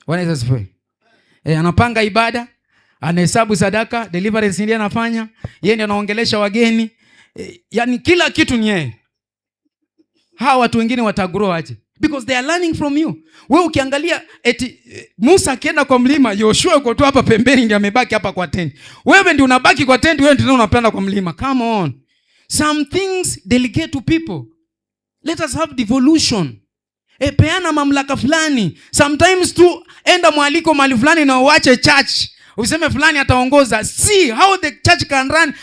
Bwana Yesu asifiwe. Anapanga ibada, anahesabu sadaka, deliverance ndiye anafanya, yeye ndiye anaongelesha wageni. Yani kila kitu ni yeye. Hawa watu wengine watagrow aje? Because they are learning from you. Wewe ukiangalia eti Musa akienda kwa mlima, Yoshua yuko tu hapa pembeni ndiye amebaki hapa kwa tent. Wewe ndio unabaki kwa tent, wewe ndio unapanda kwa mlima. Come on. Some things delegate to people. Let us have devolution. Peana mamlaka fulani. Sometimes tu enda mwaliko mahali fulani na uache church. Useme fulani ataongoza. See how the church can run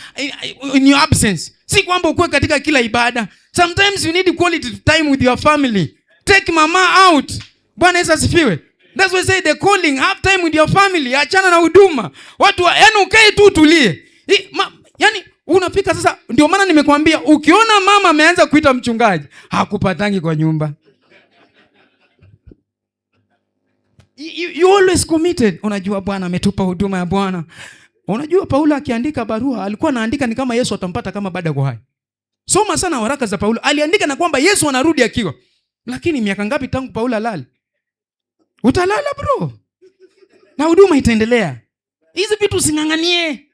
in your absence. Si kwamba ukue katika kila ibada. Sometimes you need quality time with your family. Take mama out. Bwana Yesu asifiwe. That's why I say the calling, have time with your family. Achana na huduma. Watu yani ukae tu utulie. Yani unafika sasa, ndio maana nimekuambia ukiona mama ameanza kuita mchungaji, hakupatangi kwa nyumba. You always committed. Unajua Bwana ametupa huduma ya Bwana. Unajua Paulo akiandika barua alikuwa anaandika ni kama Yesu atampata kama baada ya hai. Soma sana waraka za Paulo. Aliandika na kwamba Yesu anarudi akiwa. Lakini miaka ngapi tangu Paulo alale? Utalala bro. Na huduma itaendelea. Hizi vitu usinganganie.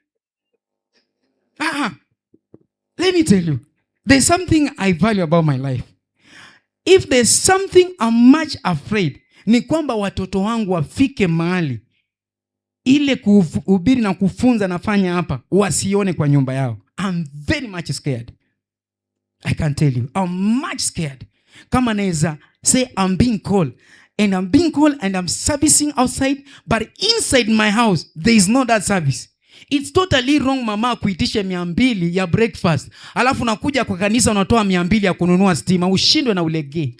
Let me tell you. There's something I value about my life. If there's something I'm much afraid, ni kwamba watoto wangu wafike mahali ile kuhubiri na kufunza nafanya hapa wasione kwa nyumba yao. I'm very much scared. I can tell you. I'm much scared. Kama naweza say I'm being called and I'm servicing outside, but inside my house there is no that service. It's totally wrong mama kuitisha 200 ya breakfast. Alafu nakuja kwa kanisa unatoa 200 ya kununua stima, ushindwe na ulegee.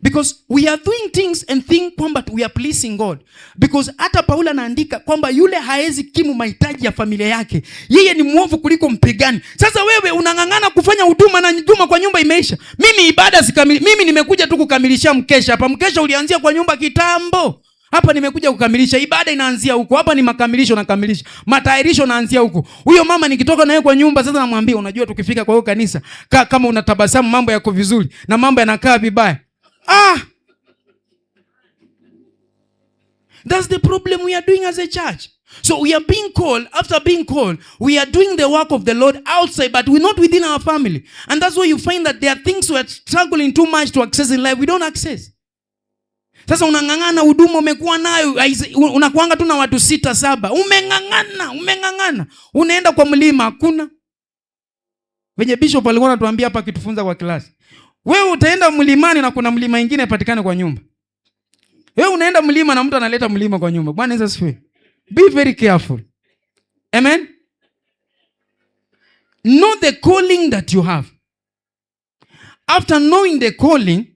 Because we are doing things and think kwamba we are pleasing God. Because hata Paulo anaandika kwamba yule haezi kimu mahitaji ya familia yake, yeye ni mwovu kuliko mpigani. Sasa wewe unangangana kufanya huduma na huduma kwa nyumba imeisha. Mimi ibada sikamili. Mimi nimekuja tu kukamilisha mkesha. Hapa mkesha ulianzia kwa nyumba kitambo. Hapa nimekuja kukamilisha. Ibada inaanzia huko. Hapa ni makamilisho nakamilisha. Matayarisho naanzia huko. Huyo mama nikitoka naye kwa nyumba sasa namwambia, unajua tukifika kwa hiyo kanisa, kama unatabasamu mambo yako vizuri na mambo yanakaa vibaya. That's the problem we are doing as a church. So we are being called, after being called, we are doing the work of the Lord outside, but we're not within our family. And that's why you find that there are things we are struggling too much to access in life, we don't access. Sasa unang'ang'ana huduma umekuwa nayo, unakuanga tu na watu 6 7. Umeng'ang'ana. Unaenda kwa mlima hakuna. Wenye bishop alikuwa anatuambia hapa kitufunza kwa klasi. Wewe utaenda mlimani na kuna mlima mwingine patikane kwa nyumba. Wewe unaenda mlima na mtu analeta mlima kwa nyumba. Bwana Yesu asifiwe. Be very careful. Amen. Know the calling that you have. After knowing the calling,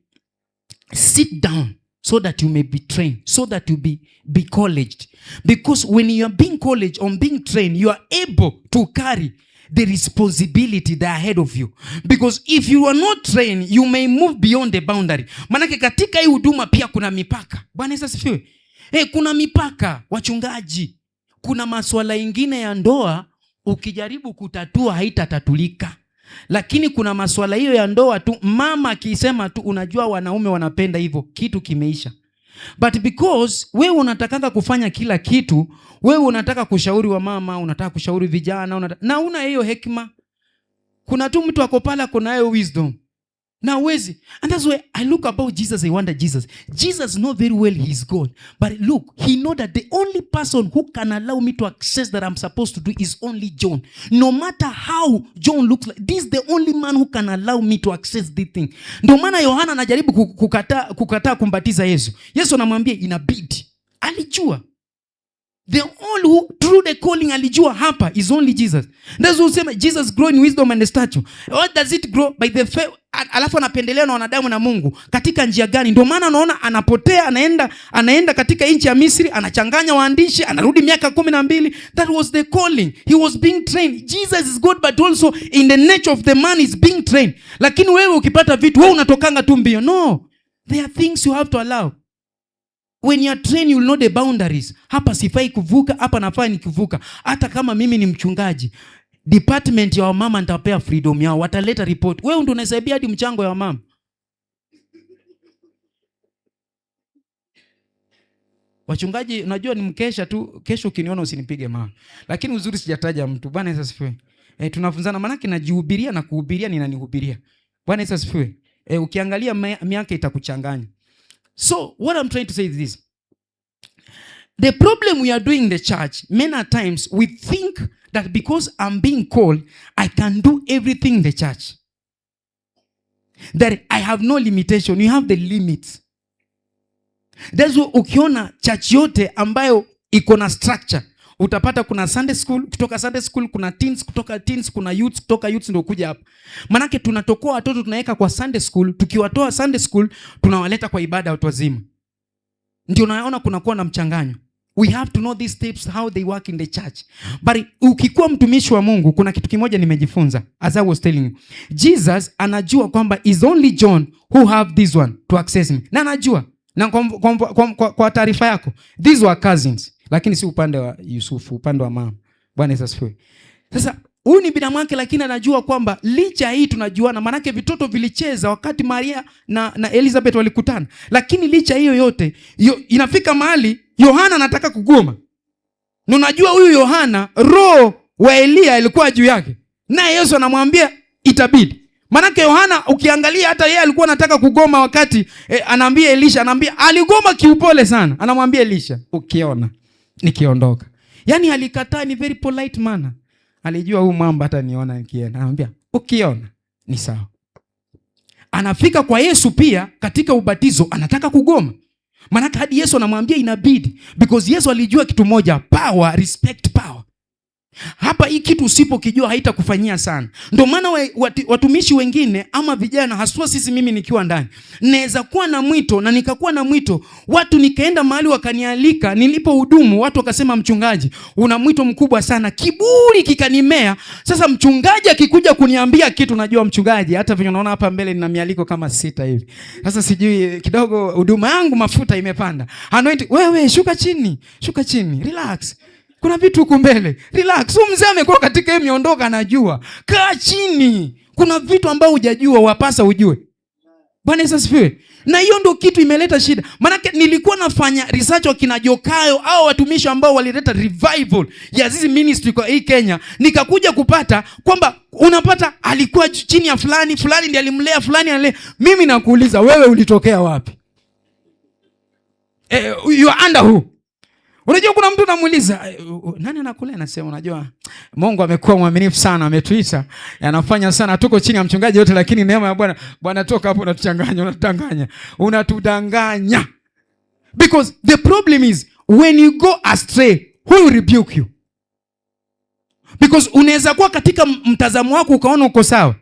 sit down so that you may be trained, so that you be colleged. Because when you are being colleged or being trained, you are able to carry the responsibility that ahead of you. Because if you are not trained, you may move beyond the boundary. Manake katika hii huduma pia kuna mipaka. Bwana Yesu asifiwe. Kuna mipaka, wachungaji. Kuna masuala ingine ya ndoa ukijaribu kutatua haitatatulika. Lakini kuna masuala hiyo ya ndoa tu, mama akisema tu, unajua wanaume wanapenda hivyo, kitu kimeisha. But because wewe unatakanga kufanya kila kitu, wewe unataka kushauri wa mama, unataka kushauri vijana, na una hiyo hekima. Kuna tu mtu akopala kuna hiyo wisdom. Na uwezi. And that's why I look about Jesus, I wonder Jesus. Jesus know very well he's God. But look, he know that the only person who can allow me to access that I'm supposed to do is only John. No matter how John looks like, this is the only man who can allow me to access this thing. Ndio maana Yohana anajaribu kukataa kumbatiza Yesu. Yesu anamwambia inabidi. Alijua. The all who through the calling alijua hapa is only Jesus. That's who say Jesus grow in wisdom and stature. What does it grow? By the faith. Alafu anapendelea na wanadamu na Mungu katika njia gani? Ndio maana unaona anapotea, anaenda katika nchi ya Misri, anachanganya waandishi, anarudi miaka 12. That was the calling. He was being trained. Jesus is God, but also in the nature of the man is being trained. Lakini wewe ukipata vitu wewe unatokanga tu mbio. No. There are things you have to allow. When you are trained, you will know the boundaries. Hapa sifai kuvuka, hapa nafaa nikivuka. Hata kama mimi ni mchungaji, department ya mama nitapea freedom yao, wataleta report. Wewe ndio unasaidia hadi mchango ya mama. Wachungaji, unajua ni mkesha tu, kesho ukiniona usinipige mawe. Lakini uzuri sijataja mtu. Bwana Yesu asifiwe. Tunafunzana maana najihubiria na kuhubiria ninanihubiria. Bwana Yesu asifiwe. Ukiangalia miaka itakuchanganya. So, what I'm trying to say is this. The problem we are doing in the church, many times we think that because I'm being called, I can do everything in the church. That I have no limitation. You have the limits. That's why ukiona church yote ambayo iko na structure, utapata kuna Sunday school, kutoka Sunday school kuna teens, kutoka teens kuna youths, kutoka youths ndio kuja hapa. Manake tunatokoa watoto tunaweka kwa Sunday school, tukiwatoa Sunday school tunawaleta kwa ibada ya watu wazima. Ndio unaona kunakuwa na mchanganyo. We have to know these steps, how they work in the church. But ukikuwa mtumishi wa Mungu, kuna kitu kimoja nimejifunza as I was telling you. Jesus anajua kwamba is only John who have this one to access me. Na anajua. Na kwa taarifa yako, these were cousins. Lakini si upande wa Yusufu, upande wa mama. Bwana Yesu asifiwe. Sasa huyu ni binamu yake, lakini anajua kwamba licha hii tunajuana, manake vitoto vilicheza wakati Maria na Elizabeth walikutana. Lakini licha hiyo yote, inafika mahali Yohana anataka kugoma. Na unajua huyu Yohana, roho wa Elia ilikuwa juu yake. Na Yesu anamwambia itabidi. Manake Yohana ukiangalia hata yeye alikuwa anataka kugoma wakati anaambia Elisha, anaambia aligoma kiupole sana. Anamwambia Elisha, ukiona nikiondoka. Yaani alikataa ni very polite manner. Alijua huyu mwamba hata niona nikienda. Anamwambia ukiona ni sawa. Anafika kwa Yesu pia katika ubatizo anataka kugoma. Maana hadi Yesu anamwambia inabidi, because Yesu alijua kitu moja, power respect power. Hapa hii kitu usipokijua haitakufanyia sana. Ndio maana watumishi wengine ama vijana, haswa sisi, mimi nikiwa ndani, naweza kuwa na mwito na nikakuwa na mwito, watu nikaenda mahali wakanialika, nilipohudumu watu wakasema, mchungaji una mwito mkubwa sana, kiburi kikanimea. Sasa mchungaji akikuja kuniambia kitu, najua mchungaji, hata vile unaona hapa mbele nina mialiko kama 6 hivi. Sasa sijui kidogo huduma yangu mafuta imepanda. Anointing, wewe shuka chini, relax. Kuna vitu huko mbele. Relax. Huyu mzee amekuwa katika hii miondoka, anajua. Kaa chini. Kuna vitu ambao hujajua, wapasa ujue. Bwana Yesu asifiwe. Na hiyo ndio kitu imeleta shida. Maana nilikuwa nafanya research wa kina Jokayo au watumishi ambao walileta revival ya hizi ministry kwa hii Kenya, nikakuja kupata kwamba unapata alikuwa chini ya fulani ndiye alimlea fulani. Mimi nakuuliza, wewe ulitokea wapi? You are under who? Unajua kuna mtu namuuliza, nani anakulea? Anasema, unajua Mungu amekuwa mwaminifu sana, ametuita, anafanya sana, tuko chini ya mchungaji yote, lakini neema ya Bwana toka hapo, unatudanganya. Because the problem is when you go astray, who will rebuke you? Because unaweza kuwa katika mtazamo wako ukaona uko sawa.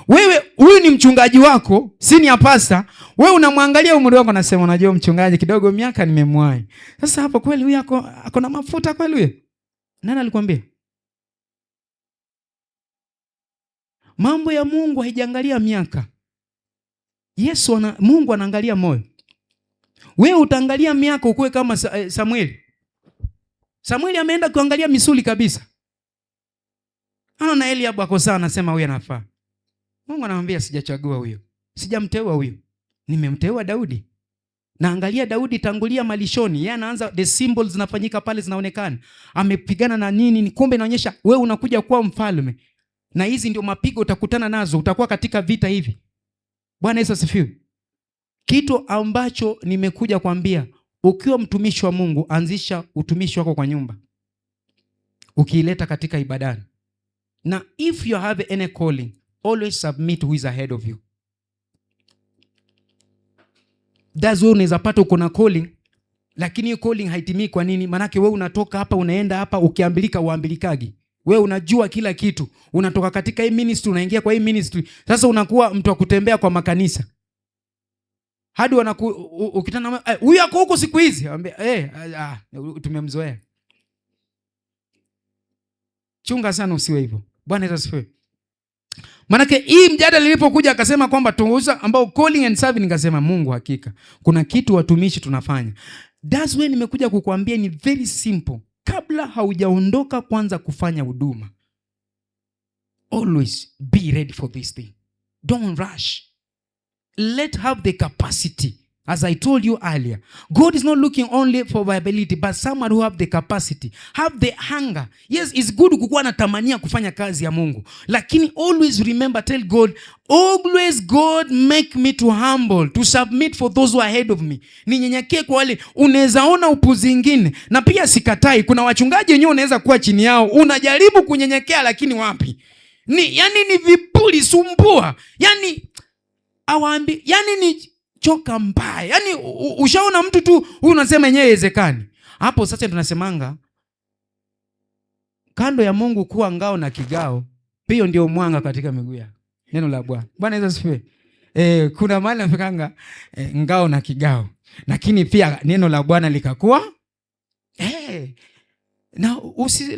Wewe huyu ni mchungaji wako, senior pastor, wewe unamwangalia umri wako, nasema, unajua mchungaji kidogo miaka nimemwahi. Sasa hapo kweli huyu ako na mafuta kweli huyu? Nani alikwambia? Mambo ya Mungu haijaangalia miaka. Mungu anaangalia moyo. Wewe utaangalia miaka ukue kama Samueli. Samueli ameenda kuangalia misuli kabisa. Anaona Eliabu ako sawa, anasema huyu anafaa. Mungu anamwambia, sijachagua huyo. Sijamteua huyo. Nimemteua Daudi. Naangalia Daudi tangulia malishoni. Yeye anaanza, the symbols zinafanyika pale, zinaonekana. Amepigana na nini? Kumbe inaonyesha wewe unakuja kuwa mfalme. Na hizi ndio mapigo utakutana nazo. Utakuwa katika vita hivi. Bwana Yesu asifiwe. Kitu ambacho nimekuja kuambia, ukiwa mtumishi wa Mungu, anzisha utumishi wako kwa nyumba, ukiileta katika ibadani. Na if you have any calling, always submit who is ahead of you. That's why unaweza pata uko na calling, lakini hiyo calling haitimii. Kwa nini? Manake wewe unatoka hapa unaenda hapa, ukiambilika uambilikagi. Wewe unajua kila kitu. Unatoka katika hii ministry unaingia kwa hii ministry. Sasa unakuwa mtu wa kutembea kwa makanisa. Hadi ukitana huyu ako huko siku hizi, anambia tumemzoea. Chunga sana usiwe hivyo. Bwana Yesu asifiwe. Manake hii mjadala ilipokuja akasema kwamba tunauza ambao calling and serving, nikasema Mungu hakika kuna kitu watumishi tunafanya. That's why nimekuja kukuambia ni very simple. Kabla haujaondoka kwanza kufanya huduma, always be ready for this thing. Don't rush. Let have the capacity. As I told you earlier, God is not looking only for viability, but someone who have the capacity, have the hunger. Yes, it's good kukuwa na tamania kufanya kazi ya Mungu. Lakini always remember, tell God, always God make me to humble, to submit for those who are ahead of me. Ninyenyekee kwa wale, unezaona upuzi ingine. Na pia sikatai, kuna wachungaji wenyewe unaweza kuwa chini yao, unajaribu kunyenyekea lakini wapi? Yani vipuli sumbua. Yani ni choka mbaya. Yani ushaona mtu tu huyu unasema yenyewe haiwezekani. Hapo sasa tunasemanga kando ya Mungu kuwa ngao na kigao, pia ndio mwanga katika miguu yako. Neno la Bwana. Bwana Yesu asifiwe. Kuna mahali nafikanga ngao na kigao. Lakini pia neno la Bwana likakuwa na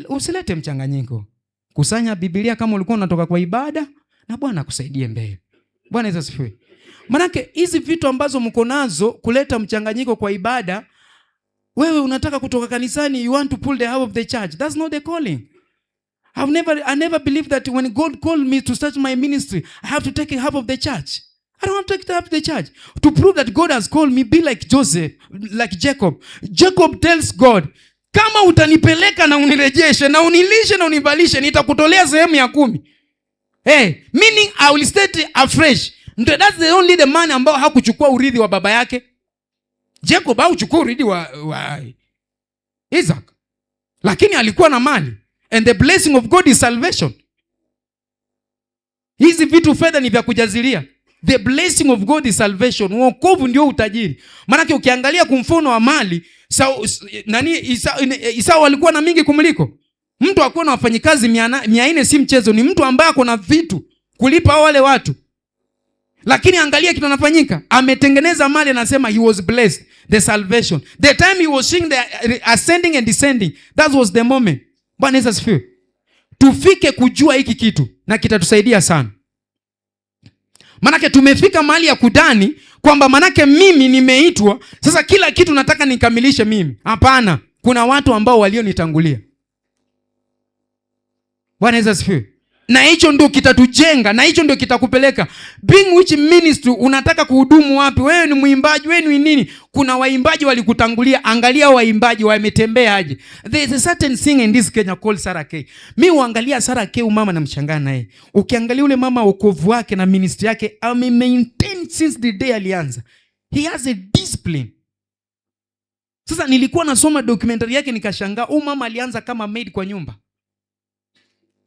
usilete mchanganyiko. Kusanya Biblia kama ulikuwa unatoka kwa ibada, na Bwana akusaidie mbele. Bwana Yesu asifiwe. Manake hizi vitu ambazo mko nazo kuleta mchanganyiko kwa ibada, wewe unataka kutoka kanisani, you want to pull the half of the church. That's not the calling. I never believed that when God called me to start my ministry, I have to take half of the church. I don't want to take half of the church. To prove that God has called me, be like Joseph, like Jacob. Jacob tells God, kama utanipeleka na unirejeshe na unilishe na univalishe, nitakutolea sehemu ya 10. Meaning I will start afresh. That's the only the man ambao hakuchukua urithi wa baba yake. Jacob hakuchukua urithi wa Isaac. Lakini alikuwa na mali. And the blessing of God is salvation. Hizi vitu fedha ni vya kujazilia. The blessing of God is salvation. Wokovu ndio utajiri. Maana ukiangalia kwa mfano wa mali, Esau alikuwa na mingi kumliko. Mtu akuwa na wafanyikazi 400 si mchezo, ni mtu ambaye ako na vitu kulipa wale watu. Lakini angalia kitu anafanyika. Ametengeneza mali, anasema he was blessed, the salvation. The time he was seeing the ascending and descending, that was the moment. Bwana Yesu asifiwe. Tufike kujua hiki kitu na kitatusaidia sana. Manake tumefika mahali ya kudani kwamba manake mimi nimeitwa, sasa kila kitu nataka nikamilishe mimi. Hapana, kuna watu ambao walionitangulia. Bwana Yesu asifiwe. Na hicho ndio kitatujenga, na hicho ndio kitakupeleka. Being which ministry, unataka kuhudumu wapi? Wewe ni mwimbaji, wewe ni nini? Kuna waimbaji walikutangulia, angalia waimbaji wametembea aje. There is a certain thing in this Kenya called Sarah K. Mimi huangalia Sarah K, mama na mshangaa naye. Ukiangalia ule mama wokovu wake na ministry yake, maintain since the day alianza. He has a discipline. Sasa nilikuwa nasoma documentary yake nikashangaa, mama alianza kama maid kwa nyumba.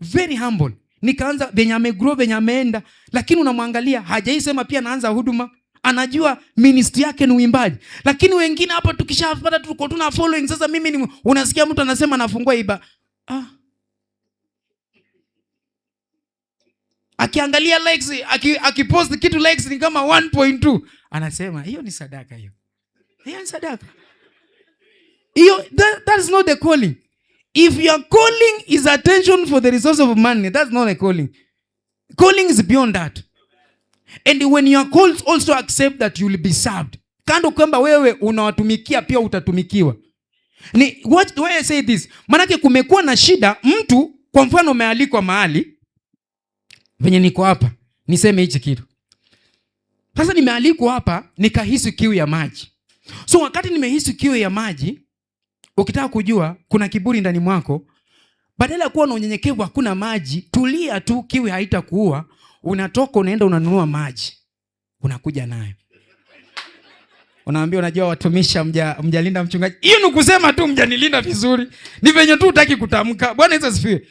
Very humble. Nikaanza venye amegrow, venye ameenda, lakini unamwangalia hajaisema pia anaanza huduma. Anajua ministry yake ni uimbaji. Lakini wengine hapa tukishapata tuko tuna following, sasa mimi ni unasikia mtu anasema anafungua iba. Akiangalia likes, akipost kitu likes ni kama 1.2. Anasema hiyo ni sadaka hiyo. Hiyo ni sadaka. Hiyo that is not the calling. If your calling is attention for the resource of money, that's not a calling. Calling is beyond that. And when you are called, also accept that you will be served. Kando kwamba wewe unawatumikia pia utatumikiwa. Why I say this? Manake kumekuwa na shida, mtu kwa mfano umealikwa mahali, venye niko hapa, niseme hichi kitu. Sasa nimealikwa hapa, nikahisi kiu ya maji. So wakati nimehisi kiu ya maji, ukitaka kujua kuna kiburi ndani mwako, badala ya kuwa na unyenyekevu hakuna maji, tulia tu, kiu haitakuua, unatoka unaenda unanunua maji. Unakuja nayo. Unaambia unajua watumisha mjalinda mchungaji. Hiyo ni kusema tu mjanilinda vizuri. Ni venye tu hutaki kutamka. Bwana Yesu asifiwe.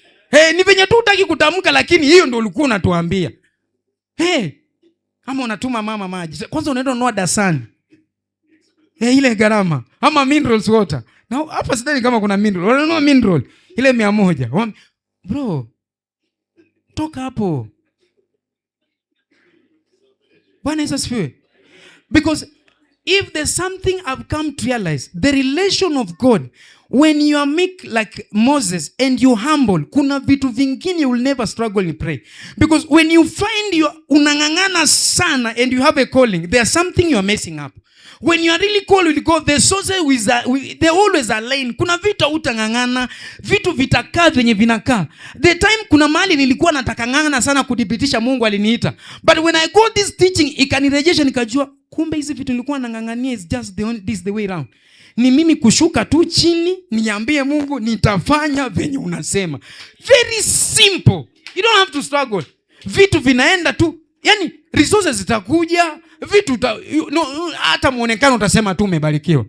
Ni venye tu hutaki kutamka, lakini hiyo ndio ulikuwa unatuambia. Kama unatuma mama maji, kwanza unaenda ununua dasani. Ile gharama ama minerals water. Na hapa sidhani kama kuna mineral. Unanunua mineral ile 100. Bro, toka hapo. Bwana Yesu asifiwe. Because if there's something I've come to realize, the relation of God, when you are meek like Moses and you humble, kuna vitu vingine you will never struggle in pray. Because when you find you unangangana sana and you have a calling, there's something you are messing up. When you are really called with God, the sources they always align. Kuna vitu utangangana, vitu vitakaa venye vinakaa. The time kuna mahali nilikuwa nataka ngangana sana kudhibitisha Mungu aliniita. But when I got this teaching, ikanirejesha nikajua kumbe hizi vitu nilikuwa nangangania is just the way around. Ni mimi kushuka tu chini, niambie Mungu nitafanya venye unasema. Very simple. You don't have to struggle. Vitu vinaenda tu. Yani resources zitakuja, vitu hata muonekano utasema tu umebarikiwa.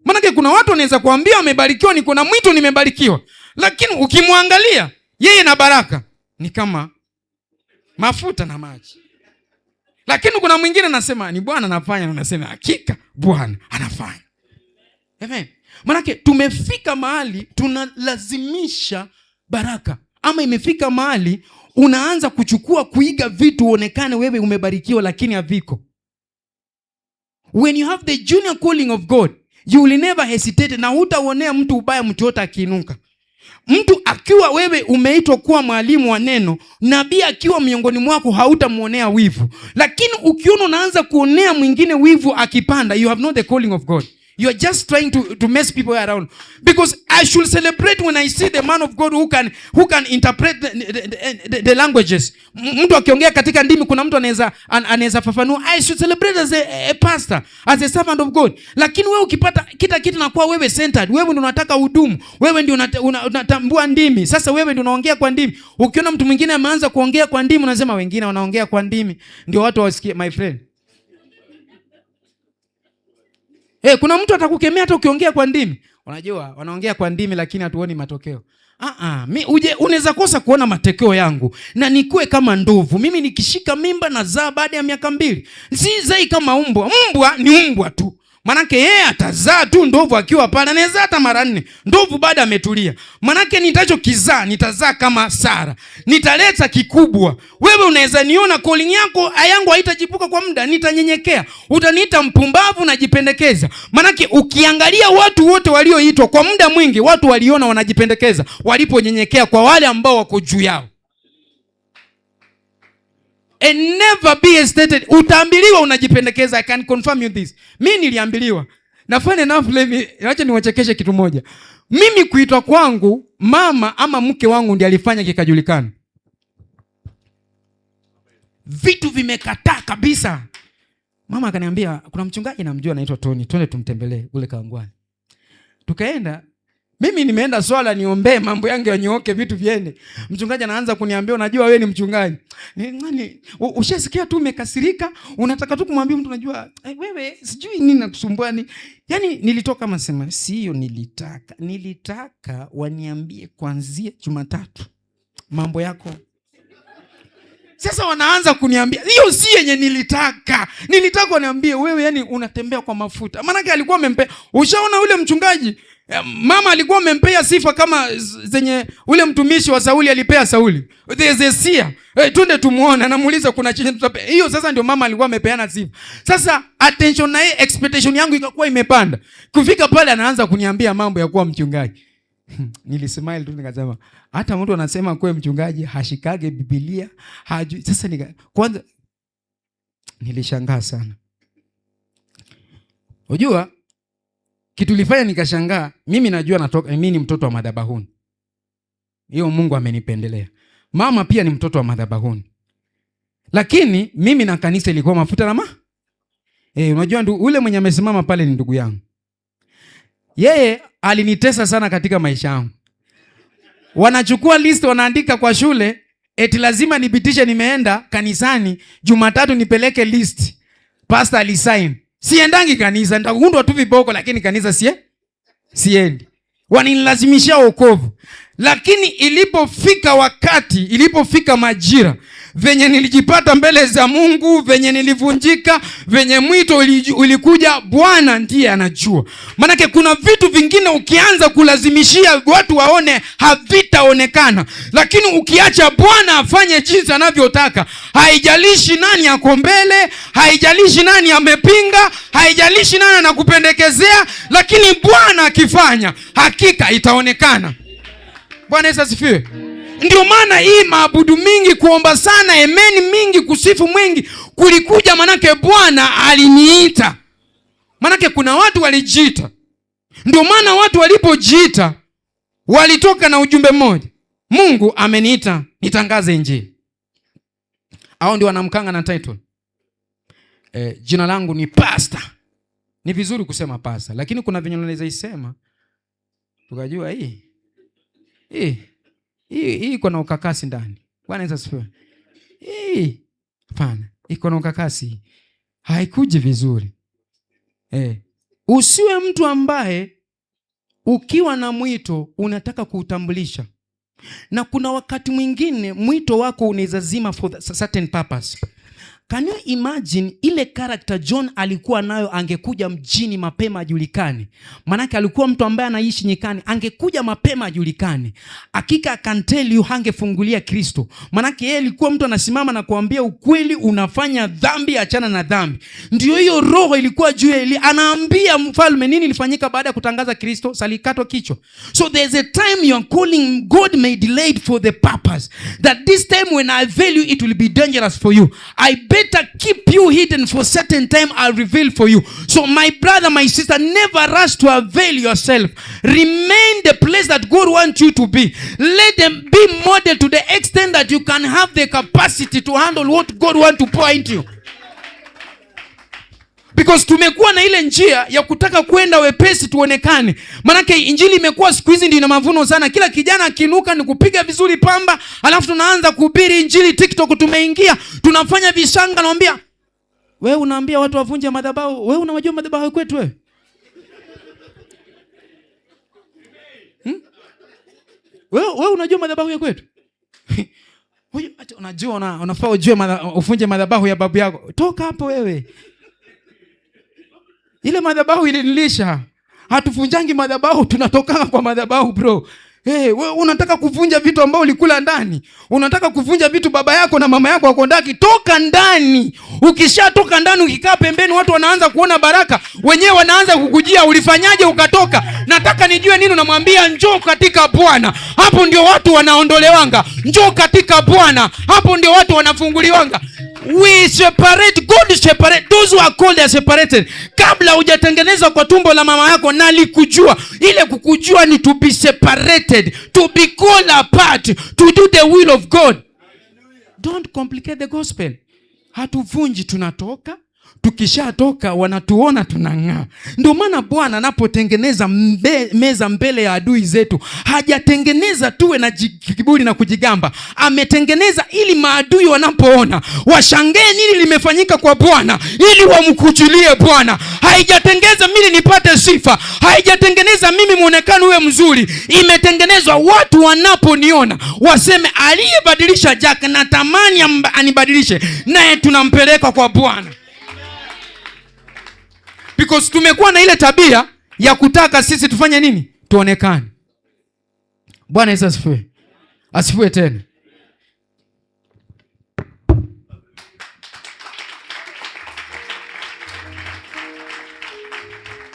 Maana kuna watu wanaweza kuambia wamebarikiwa, niko na mwito nimebarikiwa. Lakini ukimwangalia yeye na baraka ni kama mafuta na maji. Lakini kuna mwingine anasema ni Bwana anafanya, na unasema hakika Bwana anafanya. Amen. Maana tumefika mahali tunalazimisha baraka, ama imefika mahali unaanza kuiga vitu uonekane wewe umebarikiwa lakini haviko. When you have the junior calling of God, you will never hesitate, na hutaonea mtu ubaya mtu yote akiinuka. Mtu akiwa wewe umeitwa kuwa mwalimu wa neno, nabii akiwa miongoni mwako hautamuonea wivu. Lakini ukiona unaanza kuonea mwingine wivu akipanda, you have not the calling of God. You are just trying to mess people around. Because I should celebrate when I see the man of God who can interpret the languages. Mtu akiongea katika ndimi, kuna mtu anaweza fafanua. I should celebrate as a pastor, as a servant of God. Lakini wewe ukipata kitu na kuwa wewe centered, wewe ndio unataka hudumu, wewe ndio unatambua ndimi. Sasa wewe ndio unaongea kwa ndimi. Ukiona mtu mwingine ameanza kuongea kwa ndimi, unasema wengine wanaongea kwa ndimi ndio watu wasikie. My friend, kuna mtu atakukemea hata ukiongea kwa ndimi. Unajua wanaongea kwa ndimi lakini hatuoni matokeo. Unaweza kosa kuona matokeo yangu na nikue kama ndovu. Mimi nikishika mimba na zaa baada ya miaka 2. Si zai kama mbwa. Mbwa ni mbwa tu. Manake yeye atazaa tu ndovu akiwa pale, anaweza hata mara 4. Ndovu baada ametulia. Manake nitachokizaa nitazaa kama Sara. Nitaleta kikubwa. Wewe unaweza niona calling yangu haitajipuka kwa muda, nitanyenyekea. Utaniita mpumbavu na jipendekeza. Manake ukiangalia watu wote walioitwa kwa muda mwingi, watu waliona wanajipendekeza waliponyenyekea kwa wale ambao wako juu yao. And never be hesitated. Utaambiliwa unajipendekeza. I can confirm you this. Mimi niliambiliwa. Na funny enough, acha niwachekeshe kitu moja. Mimi kuitwa kwangu, mama ama mke wangu ndiye alifanya kikajulikana. Vitu vimekataa kabisa. Mama akaniambia kuna mchungaji namjua anaitwa Tony, twende tumtembelee ule Kangwani. Tukaenda. Mimi nimeenda swala niombee mambo yangu yanyooke, vitu viende. Mchungaji anaanza kuniambia unajua wewe ni mchungaji. Ushasikia tu umekasirika, unataka tu kumwambia mtu unajua wewe sijui nini nakusumbua ni. Yaani nilitoka masema sio nilitaka waniambie kuanzia Jumatatu mambo yako. Sasa wanaanza kuniambia hiyo si yenye nilitaka. Nilitaka waniambie wewe yani unatembea kwa mafuta. Maana yake alikuwa amempea. Ushaona ule mchungaji mama alikuwa amempea sifa kama zenye ule mtumishi wa Sauli alipea Sauli. There's a seer. Tunde tumuone, anamuuliza kuna chenye tutapea. Hiyo sasa ndio mama alikuwa amepeana sifa. Sasa attention na expectation yangu ikakuwa imepanda. Kufika pale anaanza kuniambia mambo ya kuwa mchungaji. Nilismile tu nikasema hata mtu anasema kuwa mchungaji hashikage Biblia, hajui. Sasa kwanza nilishangaa sana. Unajua kitu lifanya nikashangaa, mimi najua mimi ni mtoto wa madhabahuni. Hiyo Mungu amenipendelea. Mama pia ni mtoto wa madhabahuni. Lakini mimi na kanisa ilikuwa mafuta na unajua ule mwenye amesimama pale ni ndugu yangu. Yeye alinitesa sana katika maisha yangu. Wanachukua list wanaandika kwa shule, eti lazima nipitishe nimeenda kanisani Jumatatu nipeleke list. Pastor alisign. Siendangi kanisa, nitakuundwa tu viboko lakini kanisa siendi. Wanilazimishia wokovu. Lakini ilipofika majira, venye nilijipata mbele za Mungu, venye nilivunjika, venye mwito ulikuja, Bwana ndiye anajua. Manake kuna vitu vingine ukianza kulazimishia watu waone havitaonekana. Lakini ukiacha Bwana afanye jinsi anavyotaka, haijalishi nani ako mbele, haijalishi nani amepinga, haijalishi nani anakupendekezea, lakini Bwana akifanya, hakika itaonekana. Bwana Yesu asifiwe. Ndio maana hii maabudu mingi, kuomba sana, amen mingi, kusifu mwingi kulikuja manake Bwana aliniita. Manake kuna watu walijiita. Ndio maana watu walipojiita walitoka na ujumbe mmoja. Mungu ameniita nitangaze injili. Hao ndio wanamkanga na title. Jina langu ni pastor. Ni vizuri kusema pastor, lakini kuna venye unaweza isema tukajua hii iko na ukakasi ndani. Bwana Yesu asifiwe. Hapana, iko na ukakasi. Haikuji vizuri. Usiwe mtu ambaye ukiwa na mwito unataka kuutambulisha. Na kuna wakati mwingine mwito wako unaweza zima for a certain purpose. Can you imagine ile character John alikuwa nayo, angekuja mjini mapema ajulikane. Manake alikuwa mtu ambaye anaishi nyikani, angekuja mapema ajulikane. Hakika can tell you hangefungulia Kristo. Manake yeye alikuwa mtu anasimama na kuambia ukweli, unafanya dhambi, achana na dhambi. Ndio hiyo roho ilikuwa juu yake, anaambia mfalme nini ilifanyika baada ya kutangaza Kristo, salikatwa kichwa. So there's a time you are calling, God may delayed for the purpose that this time when I avail you it will be dangerous for you. I better keep you hidden for certain time, I'll reveal for you. So my brother, my sister, never rush to avail yourself. Remain the place that God wants you to be. Let them be model to the extent that you can have the capacity to handle what God wants to pour into you. Because tumekuwa na ile njia ya kutaka kwenda wepesi tuonekane. Manake injili imekuwa siku hizi ndio ina mavuno sana. Kila kijana akinuka ni kupiga vizuri pamba, alafu tunaanza kuhubiri injili. TikTok tumeingia, tunafanya vishanga, naambia wewe unaambia watu wavunje madhabahu. Wewe unawajua madhabahu kwetu wewe? Wewe unajua madhabahu ya kwetu? Wewe unajua unafaa ujue uvunje madhabahu ya babu yako. Toka hapo wewe. Ile madhabahu ilinilisha. Hatuvunjangi madhabahu, tunatokana kwa madhabahu bro. Wewe unataka kuvunja vitu ambao ulikula ndani. Unataka kuvunja vitu baba yako na mama yako wako ndani. Toka ndani. Ukishatoka ndani, ukikaa pembeni, watu wanaanza kuona baraka. Wenyewe wanaanza kukujia, ulifanyaje ukatoka? Nataka nijue nini unamwambia njoo katika Bwana. Hapo ndio watu wanaondolewanga. Njoo katika Bwana. Hapo ndio watu wanafunguliwanga. We separate, God separate those who are called are separated. Kabla hujatengenezwa kwa tumbo la mama yako nalikujua. Ile kukujua ni to be separated, to be called apart, to do the will of God. Don't complicate the gospel. Hatuvunji, tunatoka. Tukishatoka wanatuona tunang'aa. Ndio maana Bwana anapotengeneza meza mbele ya adui zetu, hajatengeneza tuwe na kiburi na kujigamba. Ametengeneza ili maadui wanapoona washangae nini limefanyika kwa Bwana, ili wamkujulie Bwana. Haijatengeza mimi nipate sifa, haijatengeneza mimi muonekano uwe mzuri. Imetengenezwa watu wanaponiona waseme aliyebadilisha Jack na tamani anibadilishe, naye tunampeleka kwa Bwana. Because tumekuwa na ile tabia ya kutaka sisi tufanye nini? Tuonekane. Bwana Yesu asifiwe. Asifiwe tena.